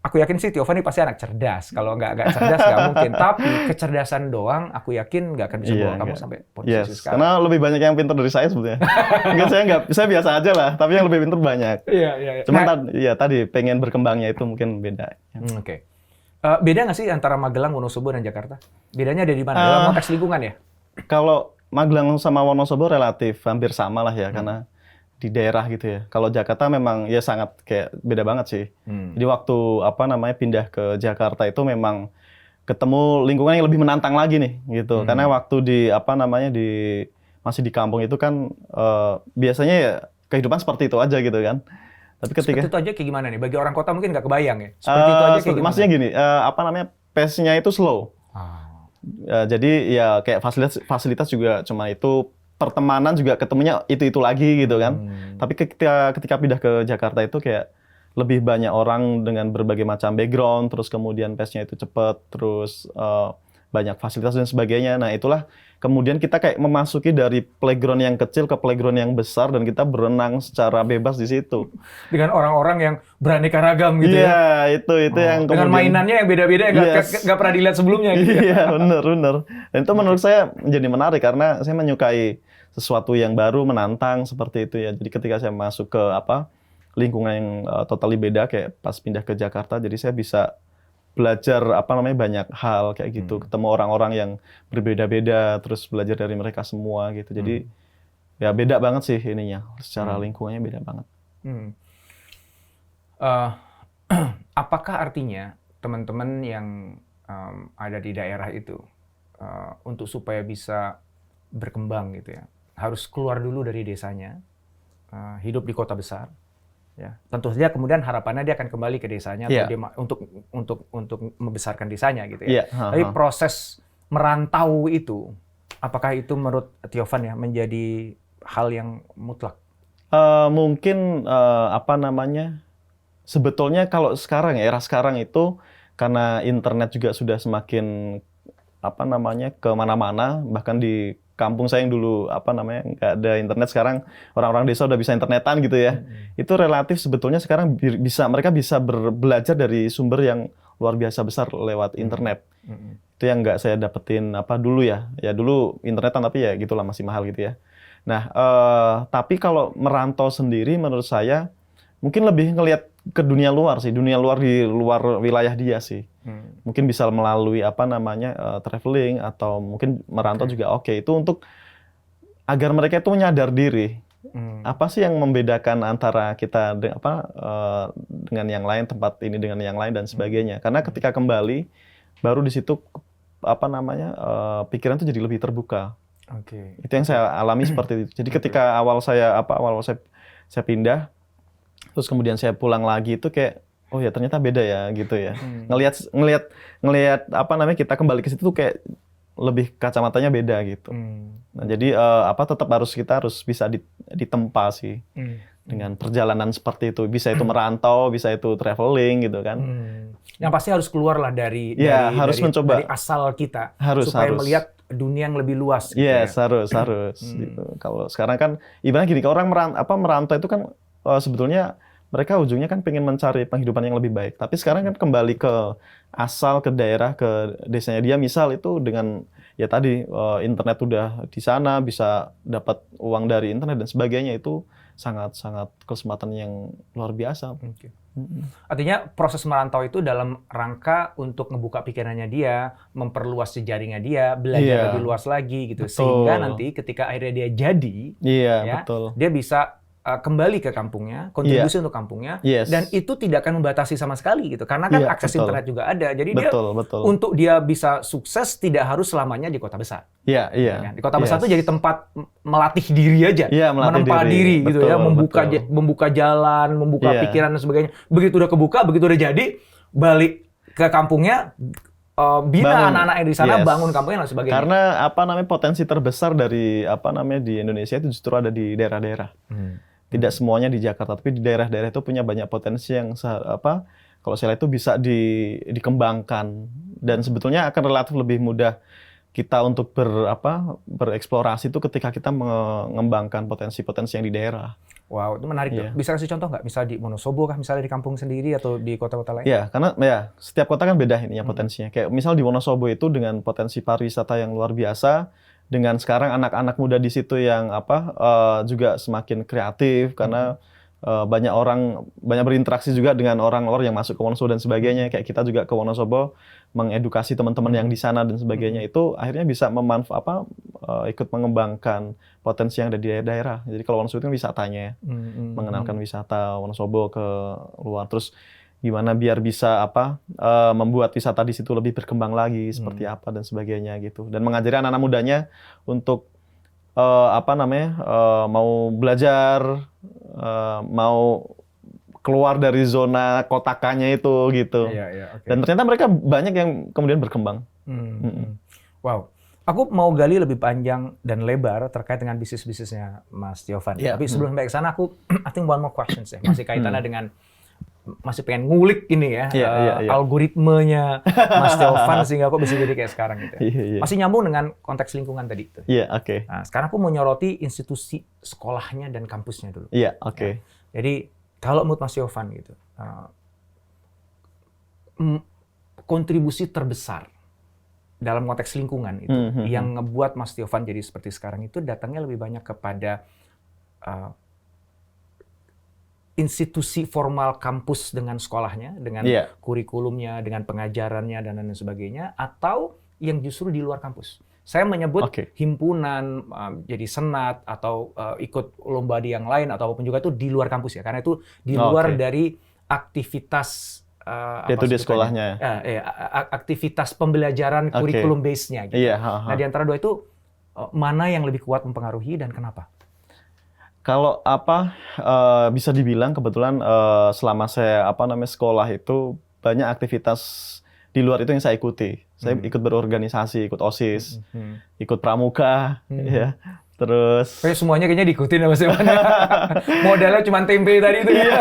Speaker 1: Aku yakin sih Tiovan ini pasti anak cerdas. Kalau nggak cerdas nggak mungkin. Tapi kecerdasan doang, aku yakin nggak akan bisa
Speaker 2: Iya,
Speaker 1: bawa kamu
Speaker 2: nggak.
Speaker 1: sampai posisi
Speaker 2: Yes,
Speaker 1: sekarang.
Speaker 2: karena lebih banyak yang pintar dari saya sebetulnya. Enggak, saya biasa aja lah, tapi yang lebih pintar banyak.
Speaker 1: Iya.
Speaker 2: Cuman
Speaker 1: Nah,
Speaker 2: tadi pengen berkembangnya itu mungkin beda.
Speaker 1: Oke. Beda nggak sih antara Magelang, Wonosobo, dan Jakarta? Bedanya ada di mana? Dalam konteks lingkungan ya?
Speaker 2: Kalau Magelang sama Wonosobo relatif hampir sama lah ya, karena di daerah gitu ya. Kalau Jakarta memang ya sangat kayak beda banget sih. Jadi waktu pindah ke Jakarta itu memang ketemu lingkungan yang lebih menantang lagi nih gitu. Karena waktu masih di kampung itu kan biasanya ya kehidupan seperti itu aja gitu kan. Tapi ketika
Speaker 1: Seperti itu aja kayak gimana nih? Bagi orang kota mungkin nggak kebayang ya. Seperti itu aja kayak gimana?
Speaker 2: maksudnya gini, pace-nya itu slow. Jadi ya kayak fasilitas juga cuma itu, pertemanan juga ketemunya itu lagi gitu kan. Tapi ketika pindah ke Jakarta itu kayak lebih banyak orang dengan berbagai macam background, terus kemudian pace-nya itu cepat, terus banyak fasilitas dan sebagainya. Nah, itulah kemudian kita kayak memasuki dari playground yang kecil ke playground yang besar dan kita berenang secara bebas di situ.
Speaker 1: Dengan orang-orang yang beraneka ragam gitu ya?
Speaker 2: Iya, itu yang
Speaker 1: Dengan
Speaker 2: kemudian
Speaker 1: mainannya yang beda-beda yang nggak pernah dilihat sebelumnya gitu ya?
Speaker 2: Iya, benar. Dan itu menurut saya menjadi menarik karena saya menyukai sesuatu yang baru, menantang seperti itu ya. Jadi ketika saya masuk ke lingkungan yang totally beda kayak pas pindah ke Jakarta, jadi saya bisa belajar banyak hal kayak gitu, ketemu orang-orang yang berbeda-beda, terus belajar dari mereka semua gitu. Jadi ya beda banget sih ininya, secara lingkungannya beda banget.
Speaker 1: Apakah artinya teman-teman yang ada di daerah itu untuk supaya bisa berkembang gitu ya, harus keluar dulu dari desanya, hidup di kota besar? Ya, tentu saja kemudian harapannya dia akan kembali ke desanya atau dia untuk membesarkan desanya gitu ya. Tapi proses merantau itu, apakah itu menurut Tiovan ya menjadi hal yang mutlak?
Speaker 2: Mungkin sebetulnya kalau sekarang ya, era sekarang itu karena internet juga sudah semakin kemana-mana, bahkan di kampung saya yang dulu nggak ada internet, sekarang orang-orang desa udah bisa internetan gitu ya. Itu relatif sebetulnya sekarang mereka bisa belajar dari sumber yang luar biasa besar lewat internet. Itu yang nggak saya dapetin dulu ya. Ya dulu internetan tapi ya gitulah masih mahal gitu ya. Nah, tapi kalau merantau sendiri menurut saya mungkin lebih ngelihat ke dunia luar sih, dunia luar di luar wilayah dia sih. Mungkin bisa melalui traveling atau mungkin merantau juga oke. Itu untuk agar mereka itu menyadar diri. Apa sih yang membedakan antara kita dengan yang lain, tempat ini dengan yang lain dan sebagainya. Karena ketika kembali baru di situ pikiran itu jadi lebih terbuka. Itu yang saya alami seperti itu. Jadi ketika awal saya pindah, terus kemudian saya pulang lagi itu kayak oh ya ternyata beda ya gitu ya. Ngelihat kita kembali ke situ tuh kayak lebih kacamatanya beda gitu. Nah, jadi kita harus bisa ditempa sih dengan perjalanan seperti itu. Bisa itu merantau, bisa itu traveling gitu kan.
Speaker 1: Yang pasti harus keluar lah dari
Speaker 2: mencoba.
Speaker 1: Dari asal kita
Speaker 2: Harus.
Speaker 1: supaya melihat dunia yang lebih luas. Gitu
Speaker 2: harus. Gitu. Kalau sekarang kan ibaratnya gini, kalau orang merantau itu kan sebetulnya mereka ujungnya kan pengen mencari penghidupan yang lebih baik. Tapi sekarang kan kembali ke asal, ke daerah, ke desanya dia. Misal itu dengan ya tadi internet udah di sana, bisa dapat uang dari internet dan sebagainya, itu sangat-sangat kesempatan yang luar biasa.
Speaker 1: Artinya proses merantau itu dalam rangka untuk ngebuka pikirannya dia, memperluas jejaringnya dia, belajar lebih luas lagi gitu.
Speaker 2: Betul.
Speaker 1: Sehingga nanti ketika akhirnya dia jadi, dia bisa kembali ke kampungnya, kontribusi untuk kampungnya, dan itu tidak akan membatasi sama sekali gitu, karena kan akses internet juga ada, jadi untuk dia bisa sukses tidak harus selamanya di kota besar. Di kota besar itu jadi tempat melatih diri aja, menempa diri gitu ya, membuka jalan, membuka pikiran dan sebagainya. Begitu udah kebuka, begitu udah jadi, balik ke kampungnya, bina anak-anak yang di sana, bangun kampungnya dan sebagainya.
Speaker 2: Karena potensi terbesar dari di Indonesia itu justru ada di daerah-daerah. Tidak semuanya di Jakarta, tapi di daerah-daerah itu punya banyak potensi yang kalau saya lihat itu bisa dikembangkan, dan sebetulnya akan relatif lebih mudah kita untuk bereksplorasi itu ketika kita mengembangkan potensi-potensi yang di daerah.
Speaker 1: Wow, itu menarik tuh. Bisa kasih contoh nggak? Misal di Wonosobo kah, misalnya di kampung sendiri atau di kota-kota lain?
Speaker 2: Iya, karena ya setiap kota kan beda ininya potensinya. Kayak misal di Wonosobo itu dengan potensi pariwisata yang luar biasa, dengan sekarang anak-anak muda di situ yang juga semakin kreatif karena banyak berinteraksi juga dengan orang-orang yang masuk ke Wonosobo dan sebagainya. Kayak kita juga ke Wonosobo mengedukasi teman-teman yang di sana dan sebagainya, itu akhirnya bisa ikut mengembangkan potensi yang ada di daerah. Jadi kalau Wonosobo itu kan wisatanya ya, mengenalkan wisata Wonosobo ke luar, terus gimana biar bisa membuat wisata di situ lebih berkembang lagi seperti apa dan sebagainya gitu, dan mengajari anak-anak mudanya untuk mau belajar, mau keluar dari zona kotakannya itu gitu. Okay. Dan ternyata mereka banyak yang kemudian berkembang.
Speaker 1: Wow. Aku mau gali lebih panjang dan lebar terkait dengan bisnisnya Mas Tiovan. Tapi sebelum sampai ke sana, I think one more questions ya. Masih kaitannya dengan, masih pengen ngulik ini ya, algoritmenya Mas Tiovan sehingga kok bisa jadi kayak sekarang gitu. Masih nyambung dengan konteks lingkungan tadi itu.
Speaker 2: Oke.
Speaker 1: Nah, sekarang aku mau nyoroti institusi sekolahnya dan kampusnya dulu.
Speaker 2: Oke.
Speaker 1: Jadi kalau menurut Mas Tiovan gitu, kontribusi terbesar dalam konteks lingkungan itu yang ngebuat Mas Tiovan jadi seperti sekarang itu datangnya lebih banyak kepada institusi formal kampus dengan sekolahnya, dengan kurikulumnya, dengan pengajarannya dan lain sebagainya, atau yang justru di luar kampus. Saya menyebut himpunan, jadi senat, atau ikut lomba di yang lain, atau apapun juga itu di luar kampus ya, karena itu di luar dari aktivitas
Speaker 2: day-to-day sekolahnya.
Speaker 1: Aktivitas pembelajaran kurikulum base-nya. Gitu. Nah, di antara dua itu, mana yang lebih kuat mempengaruhi dan kenapa?
Speaker 2: Kalau bisa dibilang kebetulan selama saya sekolah itu banyak aktivitas di luar itu yang saya ikuti. Saya ikut berorganisasi, ikut OSIS, ikut pramuka, ya. Terus
Speaker 1: kayak semuanya kayaknya diikutin sama siapa. Modalnya cuma tempe tadi itu ya.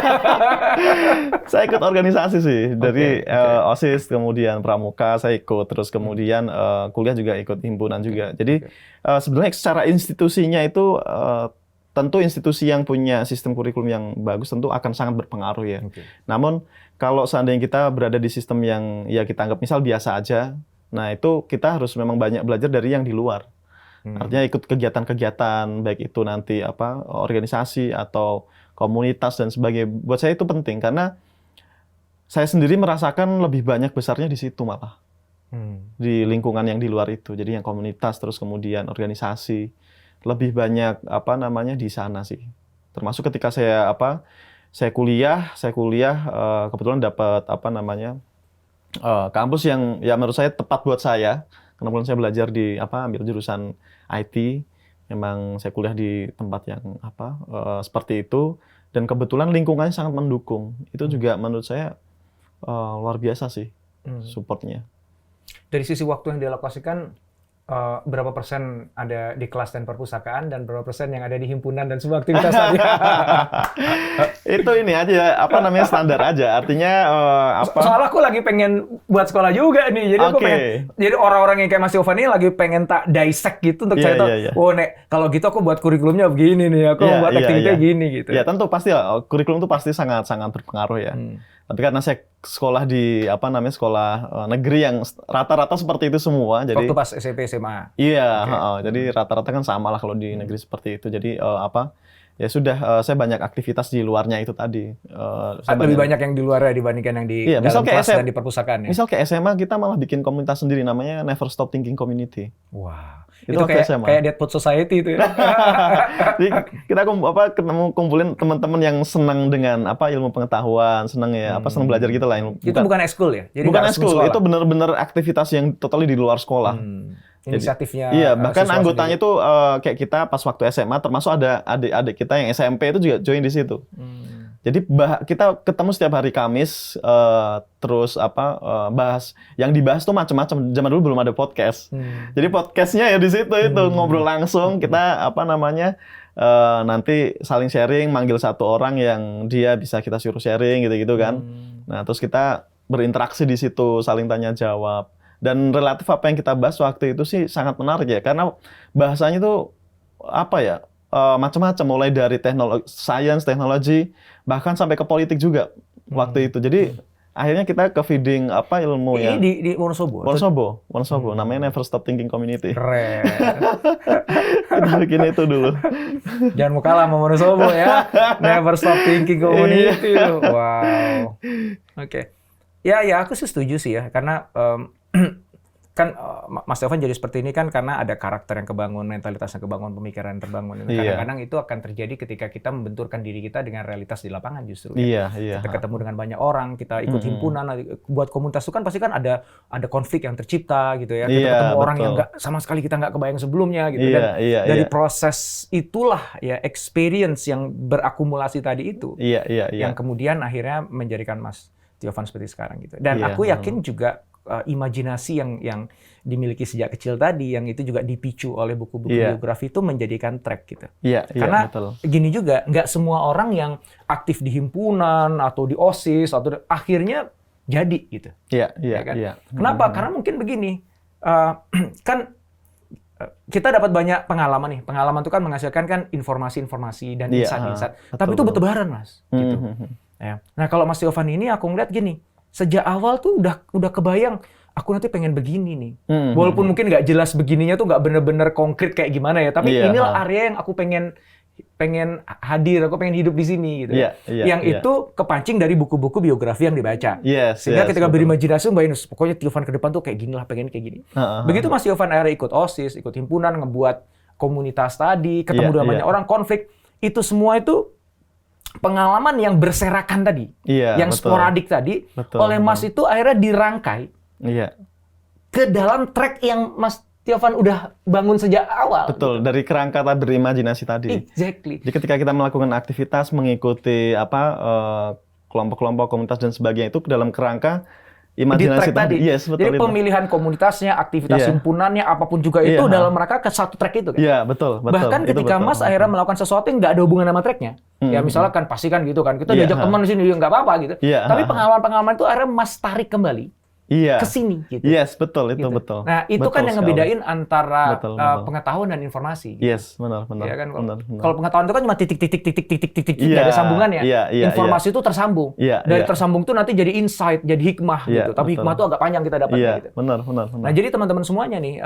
Speaker 2: Saya ikut organisasi sih, dari OSIS, kemudian pramuka saya ikut, terus kemudian kuliah juga ikut himpunan juga. Jadi sebenarnya secara institusinya itu tentu institusi yang punya sistem kurikulum yang bagus tentu akan sangat berpengaruh ya. Namun kalau seandainya kita berada di sistem yang ya kita anggap misal biasa aja, nah itu kita harus memang banyak belajar dari yang di luar. Artinya ikut kegiatan-kegiatan, baik itu nanti organisasi atau komunitas dan sebagainya. Buat saya itu penting karena saya sendiri merasakan lebih banyak besarnya di situ malah. Di lingkungan yang di luar itu. Jadi yang komunitas terus kemudian organisasi. Lebih banyak di sana sih. Termasuk ketika saya kuliah kebetulan dapat kampus yang ya menurut saya tepat buat saya. Karena saya belajar di ambil jurusan IT. Memang saya kuliah di tempat yang seperti itu, dan kebetulan lingkungannya sangat mendukung. Itu juga menurut saya luar biasa sih supportnya.
Speaker 1: Dari sisi waktu yang dialokasikan, berapa persen ada di kelas dan perpustakaan dan berapa persen yang ada di himpunan dan semua aktivitas tadi?
Speaker 2: Itu ini aja standar aja. Artinya
Speaker 1: Soalnya aku lagi pengen buat sekolah juga nih. Jadi aku pengen, jadi orang-orang yang kayak Mas Tiovan ini lagi pengen tak dissect gitu untuk saya tahu. Oh, Nek, kalau gitu aku buat kurikulumnya begini nih. Aku buat aktivitasnya gini gitu.
Speaker 2: Ya, tentu pasti kurikulum itu pasti sangat berpengaruh ya. Tapi karena saya sekolah di sekolah negeri yang rata-rata seperti itu semua. Jadi
Speaker 1: waktu pas SMP SMA.
Speaker 2: Iya, jadi rata-rata kan sama lah kalau di negeri seperti itu. Jadi ya sudah, saya banyak aktivitas di luarnya itu tadi.
Speaker 1: Lebih banyak yang di luar dibandingkan yang di dalam kelas dan di perpustakaan ya?
Speaker 2: Misal kayak SMA kita malah bikin komunitas sendiri namanya Never Stop Thinking Community.
Speaker 1: Wah, itu kayak Deadwood Society itu ya?
Speaker 2: Jadi kita kumpulin teman-teman yang senang dengan ilmu pengetahuan, senang senang belajar gitu lah.
Speaker 1: Itu bukan ekskul ya?
Speaker 2: Jadi bukan ekskul, itu benar-benar aktivitas yang totally di luar sekolah.
Speaker 1: Inisiatifnya.
Speaker 2: Iya, bahkan anggotanya itu kayak kita pas waktu SMA, termasuk ada adik-adik kita yang SMP itu juga join di situ. Jadi kita ketemu setiap hari Kamis, terus bahas. Yang dibahas tuh macam-macam. Zaman dulu belum ada podcast. Jadi podcastnya ya di situ itu ngobrol langsung. Kita nanti saling sharing, manggil satu orang yang dia bisa kita suruh sharing gitu-gitu kan. Nah terus kita berinteraksi di situ, saling tanya jawab. Dan relatif apa yang kita bahas waktu itu sih sangat menarik ya, karena bahasanya tuh apa ya, macam-macam, mulai dari teknologi, science, teknologi, bahkan sampai ke politik juga waktu itu. Jadi akhirnya kita ke feeding apa ilmu
Speaker 1: Ini
Speaker 2: ya.
Speaker 1: di Wonosobo?
Speaker 2: Wonosobo, namanya Never Stop Thinking Community.
Speaker 1: Keren.
Speaker 2: Kita bikin itu dulu.
Speaker 1: Jangan mau kalah sama Wonosobo ya. Never Stop Thinking Community. Wow. Oke. Ya, aku sih setuju sih ya. Karena kan Mas Taufan jadi seperti ini kan karena ada karakter yang kebangun, mentalitas yang kebangun, pemikiran yang terbangun. Kadang-kadang itu akan terjadi ketika kita membenturkan diri kita dengan realitas di lapangan justru.
Speaker 2: Iya.
Speaker 1: Kita ketemu dengan banyak orang, kita ikut himpunan, buat komunitas itu kan pasti kan ada konflik yang tercipta gitu ya. Kita ketemu orang yang sama sekali kita nggak kebayang sebelumnya gitu. Dan dari proses itulah ya experience yang berakumulasi tadi itu. Yang kemudian akhirnya menjadikan Mas Taufan seperti sekarang gitu. Dan aku yakin juga imajinasi yang dimiliki sejak kecil tadi, yang itu juga dipicu oleh buku-buku biografi itu menjadikan track gitu. Karena
Speaker 2: betul.
Speaker 1: gini juga, nggak semua orang yang aktif di himpunan atau di OSIS atau akhirnya jadi gitu. Kan? Kenapa? Karena mungkin begini, kan kita dapat banyak pengalaman nih. Pengalaman itu kan menghasilkan kan informasi-informasi dan insight-insight. Tapi itu bertebaran, Mas. Gitu. Nah, kalau Mas Taufan ini aku ngeliat gini, sejak awal tuh udah kebayang aku nanti pengen begini nih. Walaupun mungkin nggak jelas begininya tuh nggak bener-bener konkret kayak gimana ya. Tapi inilah area yang aku pengen hadir, aku pengen hidup di sini gitu. Yang itu kepancing dari buku-buku biografi yang dibaca. Sehingga ketika berimajinasi, bayangin pokoknya Taufan ke depan tuh kayak gini lah, pengen kayak gini. Begitu Mas Taufan akhirnya ikut OSIS, ikut himpunan, ngebuat komunitas tadi, ketemu dengan banyak orang, konflik, itu semua itu pengalaman yang berserakan tadi, yang sporadik tadi, oleh Mas itu akhirnya dirangkai ke dalam track yang Mas Taufan udah bangun sejak awal.
Speaker 2: Betul, gitu. Dari kerangka tadi, berimajinasi tadi.
Speaker 1: Exactly.
Speaker 2: Jadi ketika kita melakukan aktivitas, mengikuti kelompok-kelompok, komunitas dan sebagainya, itu ke dalam kerangka imajinasi tadi. Betul.
Speaker 1: Jadi pemilihan komunitasnya, aktivitas himpunannya, apapun juga itu dalam rangka ke satu track itu kan?
Speaker 2: Betul.
Speaker 1: Bahkan ketika Mas akhirnya melakukan sesuatu yang nggak ada hubungan sama tracknya, ya misalnya kan pasti kan gitu kan, kita diajak teman di sini nggak apa-apa gitu. Tapi pengalaman-pengalaman itu akhirnya Mas tarik kembali ke sini gitu.
Speaker 2: Betul, itu gitu.
Speaker 1: Betul. Nah, itu betul kan yang ngebedain antara pengetahuan dan informasi.
Speaker 2: Gitu. Benar.
Speaker 1: Ya kan? Kalau pengetahuan itu kan cuma titik, nggak ada sambungannya. Informasi itu tersambung. Dari tersambung itu nanti jadi insight, jadi hikmah gitu. Tapi hikmah itu agak panjang kita dapat gitu.
Speaker 2: Benar.
Speaker 1: Nah, jadi teman-teman semuanya nih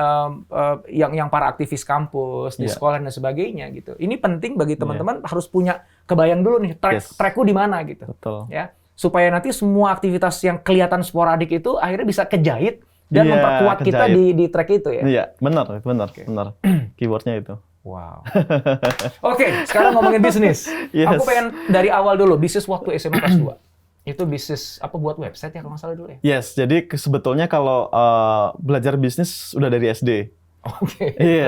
Speaker 1: yang para aktivis kampus di sekolah dan sebagainya gitu. Ini penting bagi teman-teman harus punya kebayang dulu nih trackku di mana gitu.
Speaker 2: Betul.
Speaker 1: Ya. Supaya nanti semua aktivitas yang kelihatan sporadik itu akhirnya bisa kejahit dan memperkuat kita di track itu ya.
Speaker 2: Benar. Keywordnya itu.
Speaker 1: Wow. Oke, sekarang ngomongin bisnis. Aku pengen dari awal dulu, bisnis waktu SMA kelas 2. Itu bisnis apa, buat website ya kalau nggak salah dulu ya?
Speaker 2: Jadi sebetulnya kalau belajar bisnis udah dari SD.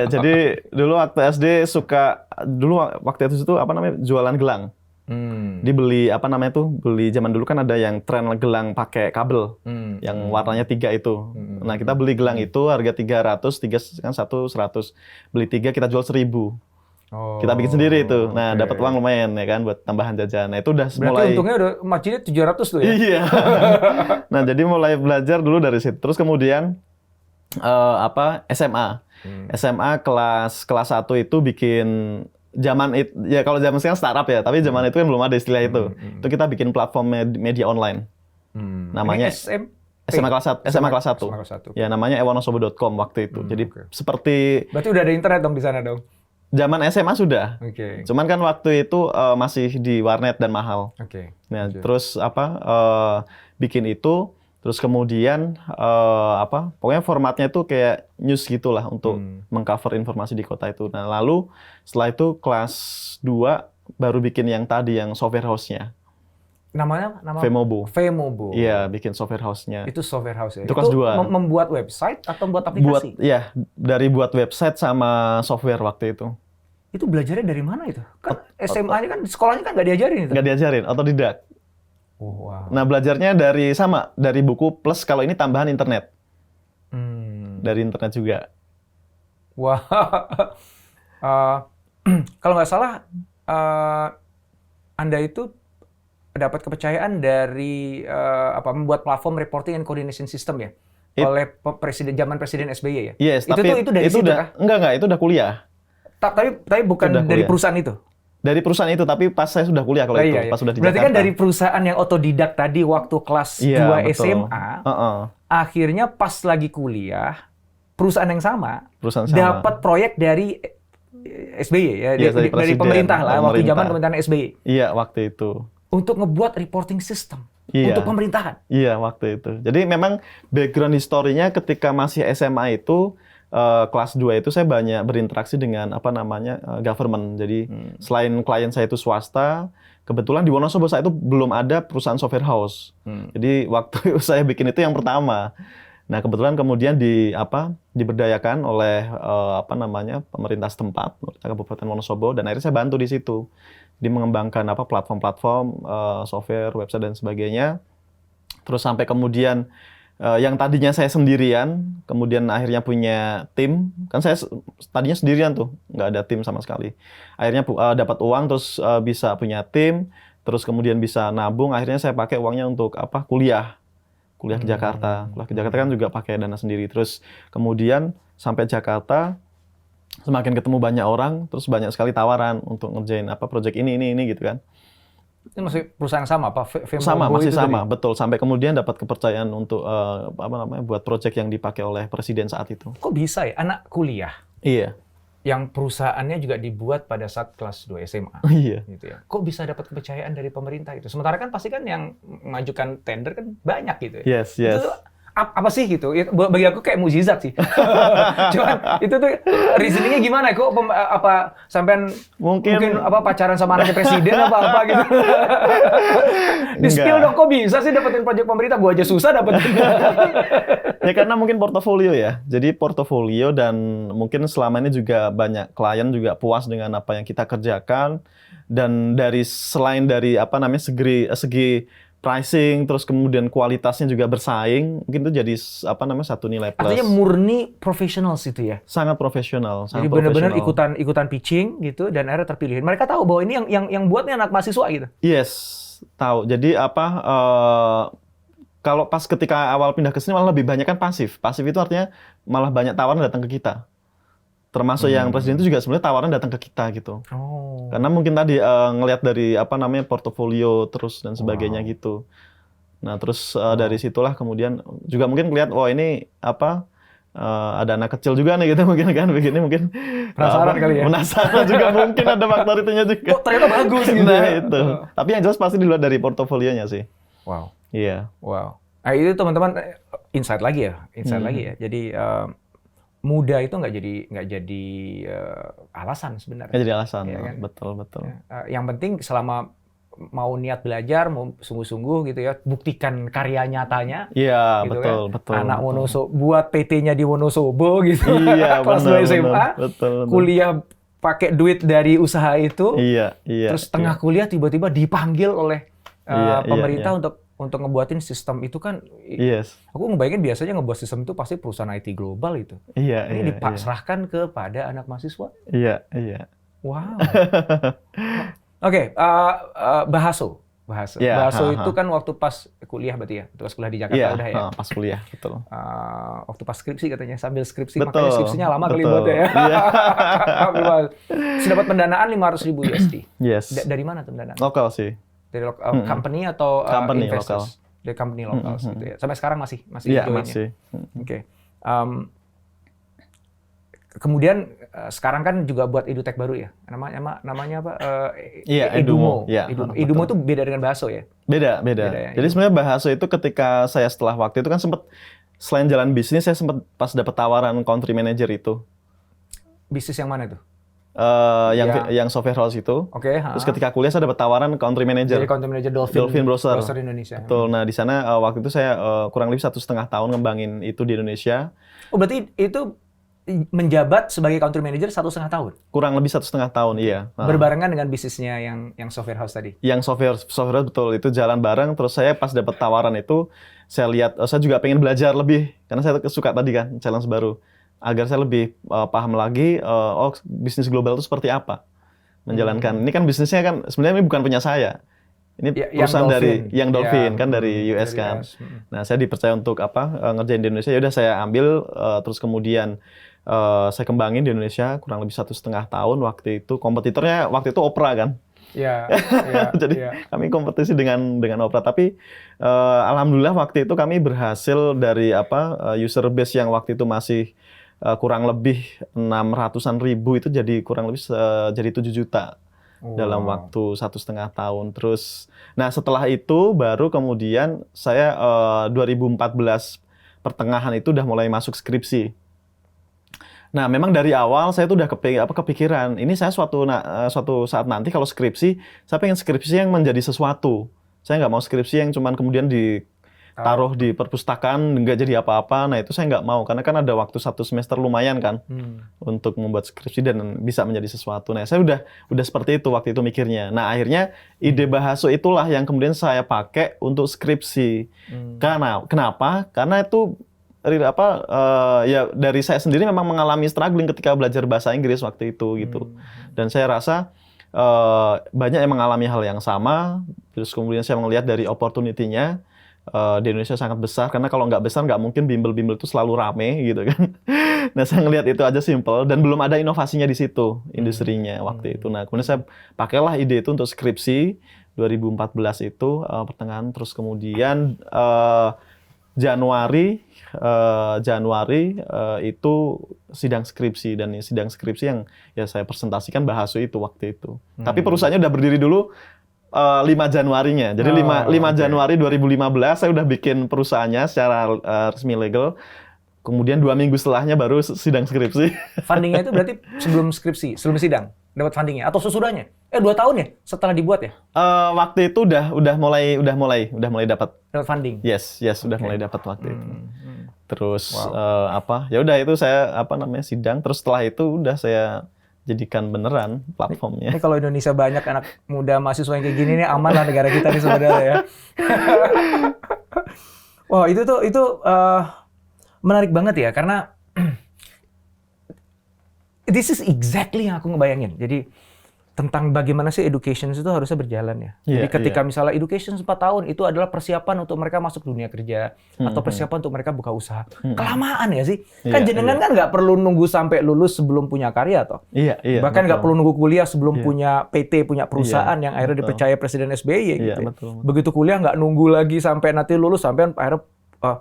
Speaker 2: Jadi dulu waktu SD waktu itu apa namanya, jualan gelang. Dibeli beli zaman dulu kan ada yang tren gelang pakai kabel yang warnanya 3 itu. Nah, kita beli gelang itu harga 300, 3 kan 100. Beli 3 kita jual 1.000. Kita bikin sendiri itu. Nah, dapat uang lumayan ya kan buat tambahan jajan. Nah, itu udah
Speaker 1: berarti untungnya udah marginnya 700 tuh ya.
Speaker 2: Nah, jadi mulai belajar dulu dari situ. Terus kemudian SMA. SMA kelas 1 itu bikin kalau zaman sekarang startup ya, tapi zaman itu kan belum ada istilah itu. Itu kita bikin platform media online. Namanya SMA kelas 1. Ya, namanya ewonosobo.com waktu itu. Jadi seperti
Speaker 1: berarti udah ada internet dong di sana dong.
Speaker 2: Zaman SMA sudah. Cuman kan waktu itu masih di warnet dan mahal. Nah, terus bikin itu. Terus kemudian pokoknya formatnya itu kayak news gitulah untuk mengcover informasi di kota itu. Nah, lalu setelah itu kelas 2 baru bikin yang tadi, yang software house-nya.
Speaker 1: Nama
Speaker 2: Femobo. Iya, bikin software house-nya.
Speaker 1: Itu software house ya?
Speaker 2: Itu kelas 2.
Speaker 1: Membuat website atau membuat aplikasi?
Speaker 2: Dari buat website sama software waktu itu.
Speaker 1: Itu belajarnya dari mana itu? Kan SMA-nya kan, sekolahnya kan nggak diajarin itu?
Speaker 2: Nggak diajarin, otodidak.
Speaker 1: Wow.
Speaker 2: Nah, belajarnya dari buku plus kalau ini tambahan internet. Dari internet juga.
Speaker 1: Wah. Kalau nggak salah, Anda itu dapat kepercayaan dari membuat platform reporting and coordination system ya. oleh presiden zaman Presiden SBY ya.
Speaker 2: Yes,
Speaker 1: itu
Speaker 2: tapi
Speaker 1: itu dari situ kah?
Speaker 2: Enggak, itu udah kuliah.
Speaker 1: Tapi bukan
Speaker 2: Udah
Speaker 1: dari
Speaker 2: kuliah.
Speaker 1: perusahaan itu.
Speaker 2: Dari perusahaan itu, tapi pas saya sudah kuliah kalau itu,
Speaker 1: Iya.
Speaker 2: pas sudah di
Speaker 1: Berarti
Speaker 2: Jakarta.
Speaker 1: kan dari perusahaan yang otodidak tadi waktu kelas 2
Speaker 2: Iya, betul.
Speaker 1: SMA, akhirnya pas lagi kuliah, perusahaan yang sama,
Speaker 2: Perusahaan sama.
Speaker 1: dapat proyek dari SBY ya,
Speaker 2: Iya, dari
Speaker 1: dari
Speaker 2: presiden,
Speaker 1: pemerintah lah, waktu
Speaker 2: pemerintah.
Speaker 1: zaman pemerintahan SBY.
Speaker 2: Iya, waktu itu.
Speaker 1: Untuk ngebuat reporting system
Speaker 2: Iya.
Speaker 1: untuk pemerintahan.
Speaker 2: Iya, waktu itu. Jadi memang background historinya ketika masih SMA itu, kelas 2 itu saya banyak berinteraksi dengan government. Jadi selain klien saya itu swasta, kebetulan di Wonosobo saat itu belum ada perusahaan software house. Jadi waktu saya bikin itu yang pertama. Nah, kebetulan kemudian diberdayakan oleh pemerintah setempat, Kabupaten Wonosobo, dan akhirnya saya bantu di situ. Di mengembangkan platform-platform software, website dan sebagainya. Terus sampai kemudian yang tadinya saya sendirian, kemudian akhirnya punya tim. Kan saya tadinya sendirian tuh, nggak ada tim sama sekali. Akhirnya dapat uang, terus bisa punya tim, terus kemudian bisa nabung. Akhirnya saya pakai uangnya untuk kuliah ke Jakarta. Kuliah ke Jakarta kan juga pakai dana sendiri. Terus kemudian sampai Jakarta, semakin ketemu banyak orang, terus banyak sekali tawaran untuk ngerjain project ini gitu kan.
Speaker 1: Itu masih perusahaan sama apa?
Speaker 2: Sama, masih sama, betul. Sampai kemudian dapat kepercayaan untuk buat project yang dipakai oleh presiden saat itu.
Speaker 1: Kok bisa ya anak kuliah?
Speaker 2: Iya.
Speaker 1: Yang perusahaannya juga dibuat pada saat kelas 2 SMA.
Speaker 2: Iya.
Speaker 1: Gitu ya. Kok bisa dapat kepercayaan dari pemerintah gitu? Sementara kan pasti kan yang mengajukan tender kan banyak gitu ya.
Speaker 2: Yes.
Speaker 1: Itu apa sih gitu? Bagi aku kayak mukjizat sih. Cuman itu tuh reasoningnya gimana? Kok sampean mungkin pacaran sama anaknya presiden apa gitu? Di skill dong, kok bisa sih dapetin proyek pemerintah? Gua aja susah dapetin.
Speaker 2: Ya karena mungkin portofolio ya. Jadi portofolio dan mungkin selama ini juga banyak klien juga puas dengan apa yang kita kerjakan, dan selain dari segi pricing, terus kemudian kualitasnya juga bersaing, mungkin itu jadi satu nilai plus.
Speaker 1: Artinya murni profesional itu ya?
Speaker 2: Sangat profesional.
Speaker 1: Jadi benar-benar ikutan pitching gitu, dan akhirnya terpilih. Mereka tahu bahwa ini yang buatnya anak mahasiswa gitu?
Speaker 2: Yes, tahu. Jadi kalau pas ketika awal pindah ke sini malah lebih banyak kan pasif. Pasif itu artinya malah banyak tawaran datang ke kita. Termasuk yang presiden itu juga sebenarnya tawaran datang ke kita gitu.
Speaker 1: Oh.
Speaker 2: Karena mungkin tadi ngelihat dari portofolio terus dan sebagainya gitu. Nah, terus dari situlah kemudian juga mungkin lihat ini ada anak kecil juga nih gitu mungkin kan begini mungkin
Speaker 1: penasaran kali ya.
Speaker 2: Penasaran juga mungkin ada faktor itunya juga.
Speaker 1: Kok ternyata bagus gitu.
Speaker 2: Nah, itu. Tapi yang jelas pasti dilihat dari portofolionya sih.
Speaker 1: Wow.
Speaker 2: Iya.
Speaker 1: Wow. Nah, itu teman-teman insight lagi ya. Jadi muda itu nggak jadi alasan sebenarnya.
Speaker 2: Nggak jadi alasan,
Speaker 1: ya kan?
Speaker 2: Betul.
Speaker 1: Yang penting selama mau niat belajar, mau sungguh-sungguh gitu ya, buktikan karya nyatanya.
Speaker 2: Iya,
Speaker 1: gitu
Speaker 2: betul.
Speaker 1: Anak Wonosobo, buat PT-nya di Wonosobo gitu.
Speaker 2: Iya,
Speaker 1: kelas 2 SMA,
Speaker 2: betul.
Speaker 1: kuliah pakai duit dari usaha itu.
Speaker 2: Iya.
Speaker 1: Terus tengah kuliah tiba-tiba dipanggil oleh pemerintah untuk ngebuatin sistem itu kan.
Speaker 2: Yes.
Speaker 1: Aku ngebayangin biasanya ngebuat sistem itu pasti perusahaan IT global itu.
Speaker 2: Iya.
Speaker 1: Ini dipasrahkan kepada anak mahasiswa.
Speaker 2: Iya.
Speaker 1: Wow. Oke, Bahaso.
Speaker 2: Yeah,
Speaker 1: Bahaso itu kan waktu pas kuliah berarti ya? Waktu pas kuliah di Jakarta udah ya?
Speaker 2: Pas kuliah, betul.
Speaker 1: Waktu pas skripsi katanya, sambil skripsi,
Speaker 2: betul,
Speaker 1: makanya skripsinya lama kali buatnya ya. Sudah dapat pendanaan 500.000 USD.
Speaker 2: Yes.
Speaker 1: Dari mana tuh pendanaan?
Speaker 2: Lokal sih.
Speaker 1: Dari company atau
Speaker 2: company
Speaker 1: investors?
Speaker 2: Lokal.
Speaker 1: Dari company lokal gitu ya. Sampai sekarang masih
Speaker 2: Iya,
Speaker 1: join
Speaker 2: masih.
Speaker 1: Oke. Kemudian sekarang kan juga buat edutech baru ya. Namanya apa? Edumo. Edumo itu beda dengan Bahaso ya?
Speaker 2: Beda ya. Jadi sebenarnya Bahaso itu ketika saya setelah waktu itu kan sempat selain jalan bisnis, saya sempat pas dapat tawaran country manager itu.
Speaker 1: Bisnis yang mana itu?
Speaker 2: Yang software house itu.
Speaker 1: Oke.
Speaker 2: Terus ketika kuliah saya dapat tawaran country manager.
Speaker 1: Jadi country manager Dolphin
Speaker 2: Browser
Speaker 1: Indonesia.
Speaker 2: Betul. Nah di sana waktu itu saya kurang lebih 1,5 tahun ngembangin itu di Indonesia.
Speaker 1: Oh berarti itu menjabat sebagai country manager 1,5 tahun?
Speaker 2: Kurang lebih 1,5 tahun, iya.
Speaker 1: Berbarengan dengan bisnisnya yang software house tadi?
Speaker 2: Yang software house betul, itu jalan bareng. Terus saya pas dapat tawaran itu, saya lihat, saya juga pengen belajar lebih. Karena saya suka tadi kan, challenge baru. Agar saya lebih paham lagi, bisnis global itu seperti apa. Menjalankan. Ini kan bisnisnya kan, sebenarnya ini bukan punya saya. Ini
Speaker 1: Yang
Speaker 2: perusahaan dari
Speaker 1: Dolphin.
Speaker 2: yang Dolphin
Speaker 1: Ya,
Speaker 2: kan dari US
Speaker 1: dari
Speaker 2: kan.
Speaker 1: US.
Speaker 2: Nah, saya dipercaya untuk ngerjain di Indonesia. Ya udah saya ambil terus kemudian saya kembangin di Indonesia kurang lebih 1,5 tahun. Waktu itu kompetitornya waktu itu Opera kan.
Speaker 1: Ya,
Speaker 2: Jadi
Speaker 1: ya.
Speaker 2: kami kompetisi dengan Opera. Tapi alhamdulillah waktu itu kami berhasil dari user base yang waktu itu masih kurang lebih 600-an ribu itu jadi kurang lebih jadi 7 juta dalam waktu 1,5 tahun. Terus, nah setelah itu baru kemudian saya 2014 pertengahan itu udah mulai masuk skripsi. Nah, memang dari awal saya tuh udah kepikiran, ini saya suatu saat nanti kalau skripsi, saya pengen skripsi yang menjadi sesuatu. Saya nggak mau skripsi yang cuman kemudian ditaruh di perpustakaan, nggak jadi apa-apa. Nah, itu saya nggak mau, karena kan ada waktu 1 semester lumayan kan untuk membuat skripsi dan bisa menjadi sesuatu. Nah, saya udah seperti itu waktu itu mikirnya. Nah, akhirnya ide Bahaso itulah yang kemudian saya pakai untuk skripsi. Kenapa? Karena itu ya dari saya sendiri memang mengalami struggling ketika belajar bahasa Inggris waktu itu gitu. Dan saya rasa banyak yang mengalami hal yang sama. Terus kemudian saya melihat dari opportunity-nya di Indonesia sangat besar, karena kalau nggak besar nggak mungkin bimbel-bimbel itu selalu rame gitu kan. Nah, saya ngelihat itu aja simple dan belum ada inovasinya di situ industrinya waktu itu. Nah, kemudian saya pakailah ide itu untuk skripsi 2014 itu pertengahan. Terus kemudian Januari itu sidang skripsi, dan sidang skripsi yang ya saya presentasikan Bahaso itu waktu itu. Tapi perusahaannya udah berdiri dulu 5 Januarinya. Jadi 5 Januari 2015 saya udah bikin perusahaannya secara resmi legal. Kemudian 2 minggu setelahnya baru sidang skripsi.
Speaker 1: Fundingnya itu berarti sebelum skripsi, sebelum sidang dapat fundingnya atau sesudahnya? 2 tahun ya setelah dibuat ya?
Speaker 2: Waktu itu udah mulai dapat
Speaker 1: funding.
Speaker 2: Yes, udah mulai dapat waktu itu. Terus ya udah itu saya sidang. Terus setelah itu udah saya jadikan beneran platformnya.
Speaker 1: Ini kalau Indonesia banyak anak muda mahasiswa yang kayak gini nih, aman lah negara kita nih saudara ya. Wah, itu menarik banget ya, karena this is exactly yang aku ngebayangin. Jadi tentang bagaimana sih education itu harusnya berjalan ya. Jadi ketika misalnya education 4 tahun itu adalah persiapan untuk mereka masuk dunia kerja atau persiapan untuk mereka buka usaha. Kelamaan ya sih? Kan jenengan kan nggak perlu nunggu sampai lulus sebelum punya karya toh. Bahkan nggak perlu nunggu kuliah sebelum punya PT, punya perusahaan yang akhirnya dipercaya Presiden SBY gitu. Begitu kuliah nggak nunggu lagi sampai nanti lulus, sampai akhirnya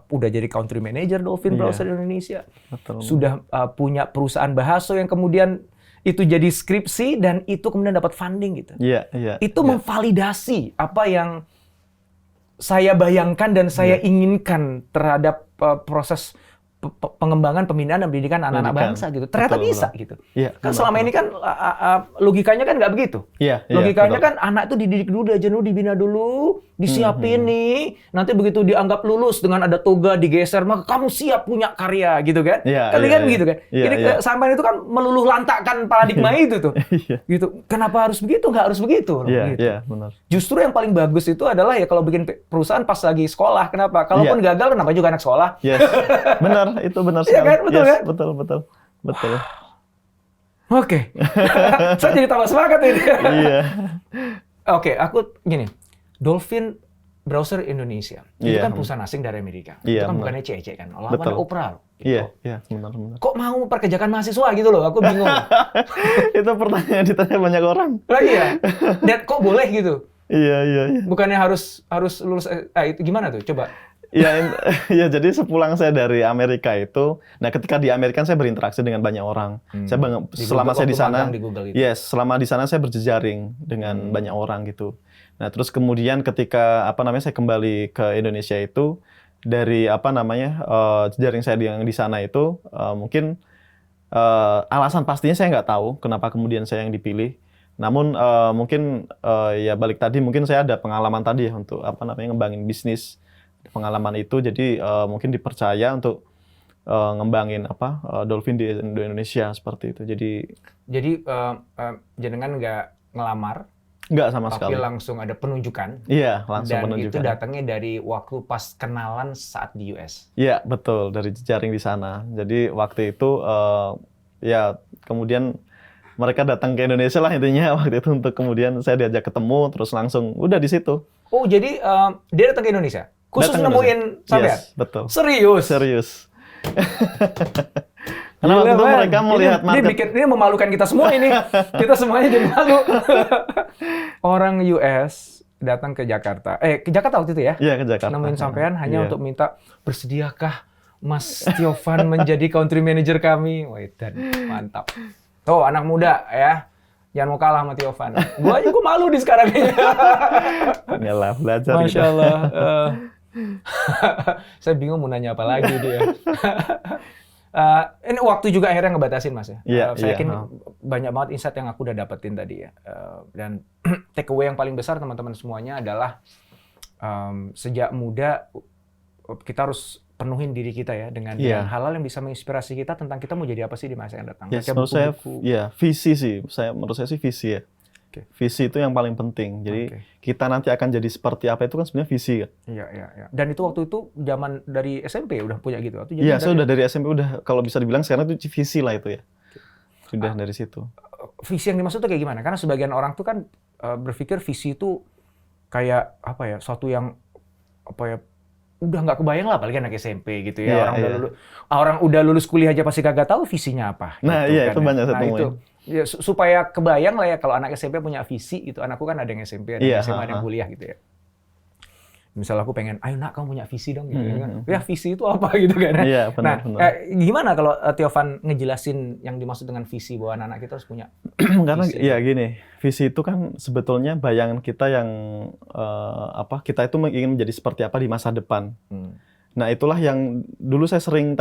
Speaker 1: udah jadi country manager Dolphin Browser Indonesia. Sudah punya perusahaan Bahaso yang kemudian itu jadi skripsi dan itu kemudian dapat funding gitu. Itu memvalidasi apa yang saya bayangkan dan saya inginkan terhadap proses pengembangan, pembinaan dan pendidikan anak-anak bangsa gitu. Ternyata bisa gitu. Kan selama ini kan logikanya kan nggak begitu. Logikanya kan anak itu dididik dulu, diajar dulu, dibina dulu, disiapin nih. Nanti begitu dianggap lulus dengan ada toga digeser, maka kamu siap punya karya gitu kan. Kan begitu kan. Ini sampai itu kan meluluh lantakkan paradigma itu tuh. Gitu. Kenapa harus begitu? Nggak harus begitu.
Speaker 2: Benar.
Speaker 1: Justru yang paling bagus itu adalah ya kalau bikin perusahaan pas lagi sekolah. Kenapa? Kalaupun gagal, kenapa juga anak sekolah?
Speaker 2: Benar. Itu benar sekali.
Speaker 1: Iya kan? Betul kan?
Speaker 2: Betul.
Speaker 1: Oke. Saya jadi tambah semangat ini. Oke, aku gini. Dolphin Browser Indonesia. Itu kan perusahaan asing dari Amerika. Itu kan bukannya CEC kan. Lawannya Opera.
Speaker 2: Gitu. Benar.
Speaker 1: Kok mau memperkerjakan mahasiswa gitu loh? Aku bingung.
Speaker 2: Itu pertanyaan ditanya banyak orang.
Speaker 1: Lagi ya? Dan kok boleh gitu?
Speaker 2: Iya.
Speaker 1: Bukannya harus lulus itu gimana tuh? Coba.
Speaker 2: Jadi sepulang saya dari Amerika itu, nah ketika di Amerika saya berinteraksi dengan banyak orang. Selama saya di sana, selama di sana saya berjejaring dengan banyak orang gitu. Nah terus kemudian ketika saya kembali ke Indonesia itu, dari jejaring saya yang di sana itu mungkin alasan pastinya saya nggak tahu kenapa kemudian saya yang dipilih. Namun mungkin ya balik tadi, mungkin saya ada pengalaman tadi ya untuk ngembangin bisnis. Pengalaman itu jadi mungkin dipercaya untuk ngembangin Dolphin di Indonesia seperti itu.
Speaker 1: Jadi jenengan nggak ngelamar?
Speaker 2: Nggak sama sekali.
Speaker 1: Tapi langsung ada penunjukan?
Speaker 2: Iya, langsung
Speaker 1: dan
Speaker 2: penunjukan.
Speaker 1: Dan itu datangnya dari waktu pas kenalan saat di US?
Speaker 2: Iya, betul. Dari jejaring di sana. Jadi waktu itu ya kemudian mereka datang ke Indonesia lah intinya waktu itu untuk kemudian saya diajak ketemu terus langsung udah di situ.
Speaker 1: Oh, jadi dia datang ke Indonesia? Khusus
Speaker 2: Datang ke
Speaker 1: nemuin sampean?
Speaker 2: Yes, betul.
Speaker 1: Serius?
Speaker 2: Serius. Karena waktu itu mereka mau lihat market.
Speaker 1: Ini memalukan kita semua ini. Kita semuanya jadi malu. Orang US datang ke Jakarta. Ke Jakarta waktu itu ya?
Speaker 2: Iya, ke Jakarta.
Speaker 1: Nemuin sampean hanya untuk minta, bersediakah Mas Tiovan menjadi country manager kami? Wah, mantap. Tuh, anak muda ya. Jangan mau kalah sama Tiovan. Gua malu di sekarang ini.
Speaker 2: Yalah, belajar.
Speaker 1: Masya Allah. Saya bingung mau nanya apa lagi dia. Ini waktu juga akhirnya ngebatasin Mas ya. Saya yakin banyak banget insight yang aku udah dapetin tadi ya. Dan take away yang paling besar teman-teman semuanya adalah sejak muda kita harus penuhin diri kita ya dengan hal-hal yang bisa menginspirasi kita tentang kita mau jadi apa sih di masa yang datang.
Speaker 2: Menurut saya, visi sih. Menurut saya sih visi ya. Okay. Visi itu yang paling penting. Jadi kita nanti akan jadi seperti apa itu kan sebenarnya visi kan.
Speaker 1: Iya. Dan itu waktu itu zaman dari SMP udah punya gitu.
Speaker 2: Iya, saya udah dari SMP udah kalau bisa dibilang sekarang itu visi lah itu ya. Sudah dari situ.
Speaker 1: Visi yang dimaksud tuh kayak gimana? Karena sebagian orang tuh kan berpikir visi itu kayak apa ya? Suatu yang apa ya? Udah nggak kebayang lah, apalagi anak SMP gitu ya. Orang udah lulus kuliah aja pasti kagak tahu visinya apa.
Speaker 2: Nah
Speaker 1: gitu,
Speaker 2: iya
Speaker 1: kan,
Speaker 2: itu banyak saya temuin.
Speaker 1: Itu ya, supaya kebayang lah ya kalau anak SMP punya visi gitu. Anakku kan ada yang SMP, ada yang SMA, ada yang kuliah gitu ya. Misal aku pengen, ayo nak kamu punya visi dong gitu kan. Ya visi itu apa gitu kan.
Speaker 2: Iya benar.
Speaker 1: Gimana kalau Tiovan ngejelasin yang dimaksud dengan visi bahwa anak-anak kita harus punya
Speaker 2: Karena
Speaker 1: visi.
Speaker 2: ya gini, visi itu kan sebetulnya bayangan kita yang kita itu ingin menjadi seperti apa di masa depan. Nah, itulah yang dulu saya sering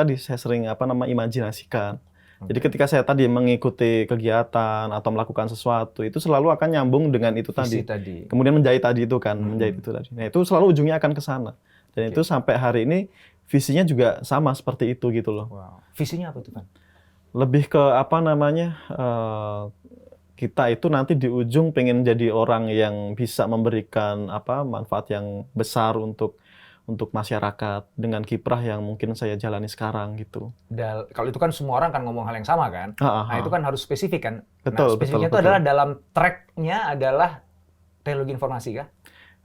Speaker 2: imajinasikan. Jadi ketika saya tadi mengikuti kegiatan atau melakukan sesuatu, itu selalu akan nyambung dengan itu tadi. Kemudian menjahit tadi itu kan, menjahit itu tadi. Nah, itu selalu ujungnya akan ke sana. Dan itu sampai hari ini visinya juga sama seperti itu gitu loh.
Speaker 1: Wow. Visinya apa tuh kan?
Speaker 2: Lebih ke kita itu nanti di ujung pengen jadi orang yang bisa memberikan manfaat yang besar untuk masyarakat dengan kiprah yang mungkin saya jalani sekarang gitu.
Speaker 1: Kalau itu kan semua orang kan ngomong hal yang sama kan. Nah itu kan harus spesifik kan.
Speaker 2: Betul,
Speaker 1: spesifiknya itu adalah dalam track-nya adalah teknologi informasi kah?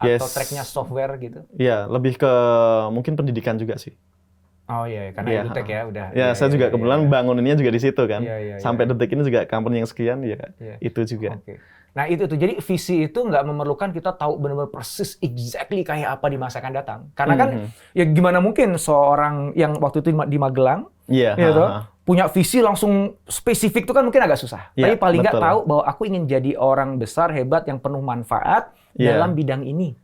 Speaker 1: Atau track-nya software gitu?
Speaker 2: Iya, lebih ke mungkin pendidikan juga sih.
Speaker 1: Oh iya, karena EduTech ya udah.
Speaker 2: Ya, saya juga kebetulan banguninnya juga di situ kan. Sampai detik ini juga company yang sekian itu juga.
Speaker 1: Nah itu tuh, jadi visi itu nggak memerlukan kita tahu benar-benar persis exactly kayak apa di masa akan datang. Karena kan ya gimana mungkin seorang yang waktu itu di Magelang, punya visi langsung spesifik itu kan mungkin agak susah. Tapi paling nggak tahu bahwa aku ingin jadi orang besar, hebat, yang penuh manfaat dalam bidang ini.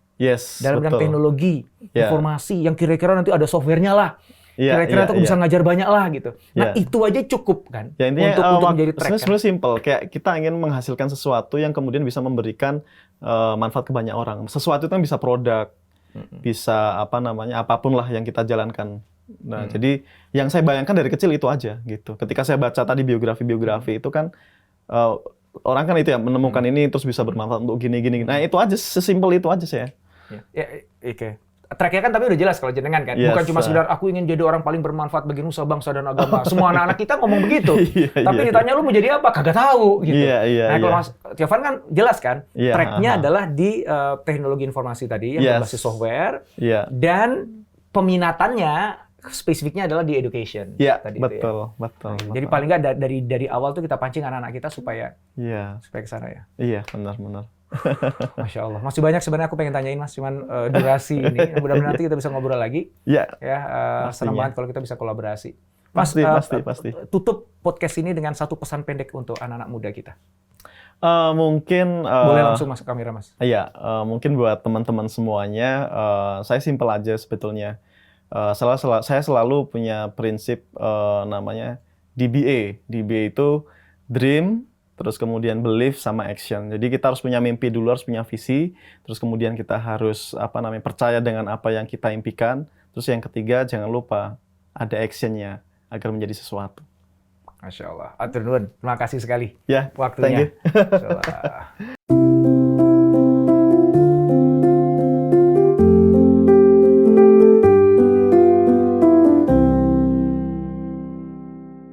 Speaker 1: Dalam bidang teknologi, informasi, yang kira-kira nanti ada softwarenya lah. Kira-kira aku bisa ngajar banyak lah gitu. Nah itu aja cukup kan
Speaker 2: intinya,
Speaker 1: untuk menjadi track.
Speaker 2: Sebenarnya simple, kayak kita ingin menghasilkan sesuatu yang kemudian bisa memberikan manfaat ke banyak orang. Sesuatu itu kan bisa produk, bisa apapun lah yang kita jalankan. Nah jadi yang saya bayangkan dari kecil itu aja gitu. Ketika saya baca tadi biografi itu kan orang kan itu ya menemukan ini terus bisa bermanfaat untuk gini-gini. Nah itu aja, sesimpel itu aja saya.
Speaker 1: Oke. Tracknya kan tapi udah jelas kalau jenengan kan. Bukan cuma sekedar aku ingin jadi orang paling bermanfaat bagi nusa, bangsa, dan agama. Semua anak-anak kita ngomong begitu. Tapi ditanya lu mau jadi apa? Kagak tahu gitu. Nah kalau Mas Tiovan kan jelas kan. Tracknya adalah di teknologi informasi tadi yang berbasis software. Dan peminatannya spesifiknya adalah di education.
Speaker 2: Betul.
Speaker 1: Jadi paling nggak dari awal tuh kita pancing anak-anak kita supaya ke sana ya.
Speaker 2: Iya, benar.
Speaker 1: Masya Allah. Masih banyak sebenarnya aku pengen tanyain Mas, cuman durasi ini. Mudah-mudahan nanti kita bisa ngobrol lagi. Senang banget kalau kita bisa kolaborasi. Mas,
Speaker 2: pasti.
Speaker 1: Tutup podcast ini dengan satu pesan pendek untuk anak-anak muda kita.
Speaker 2: Mungkin
Speaker 1: boleh langsung masuk kamera Mas.
Speaker 2: Mungkin buat teman-teman semuanya, saya simpel aja sebetulnya. Saya selalu punya prinsip namanya DBA. DBA itu dream, terus kemudian belief sama action. Jadi kita harus punya mimpi dulu, harus punya visi, terus kemudian kita harus percaya dengan apa yang kita impikan. Terus yang ketiga jangan lupa ada actionnya agar menjadi sesuatu.
Speaker 1: Masya Allah. Atur nuhun. Terima kasih sekali
Speaker 2: waktunya.
Speaker 1: Thank you.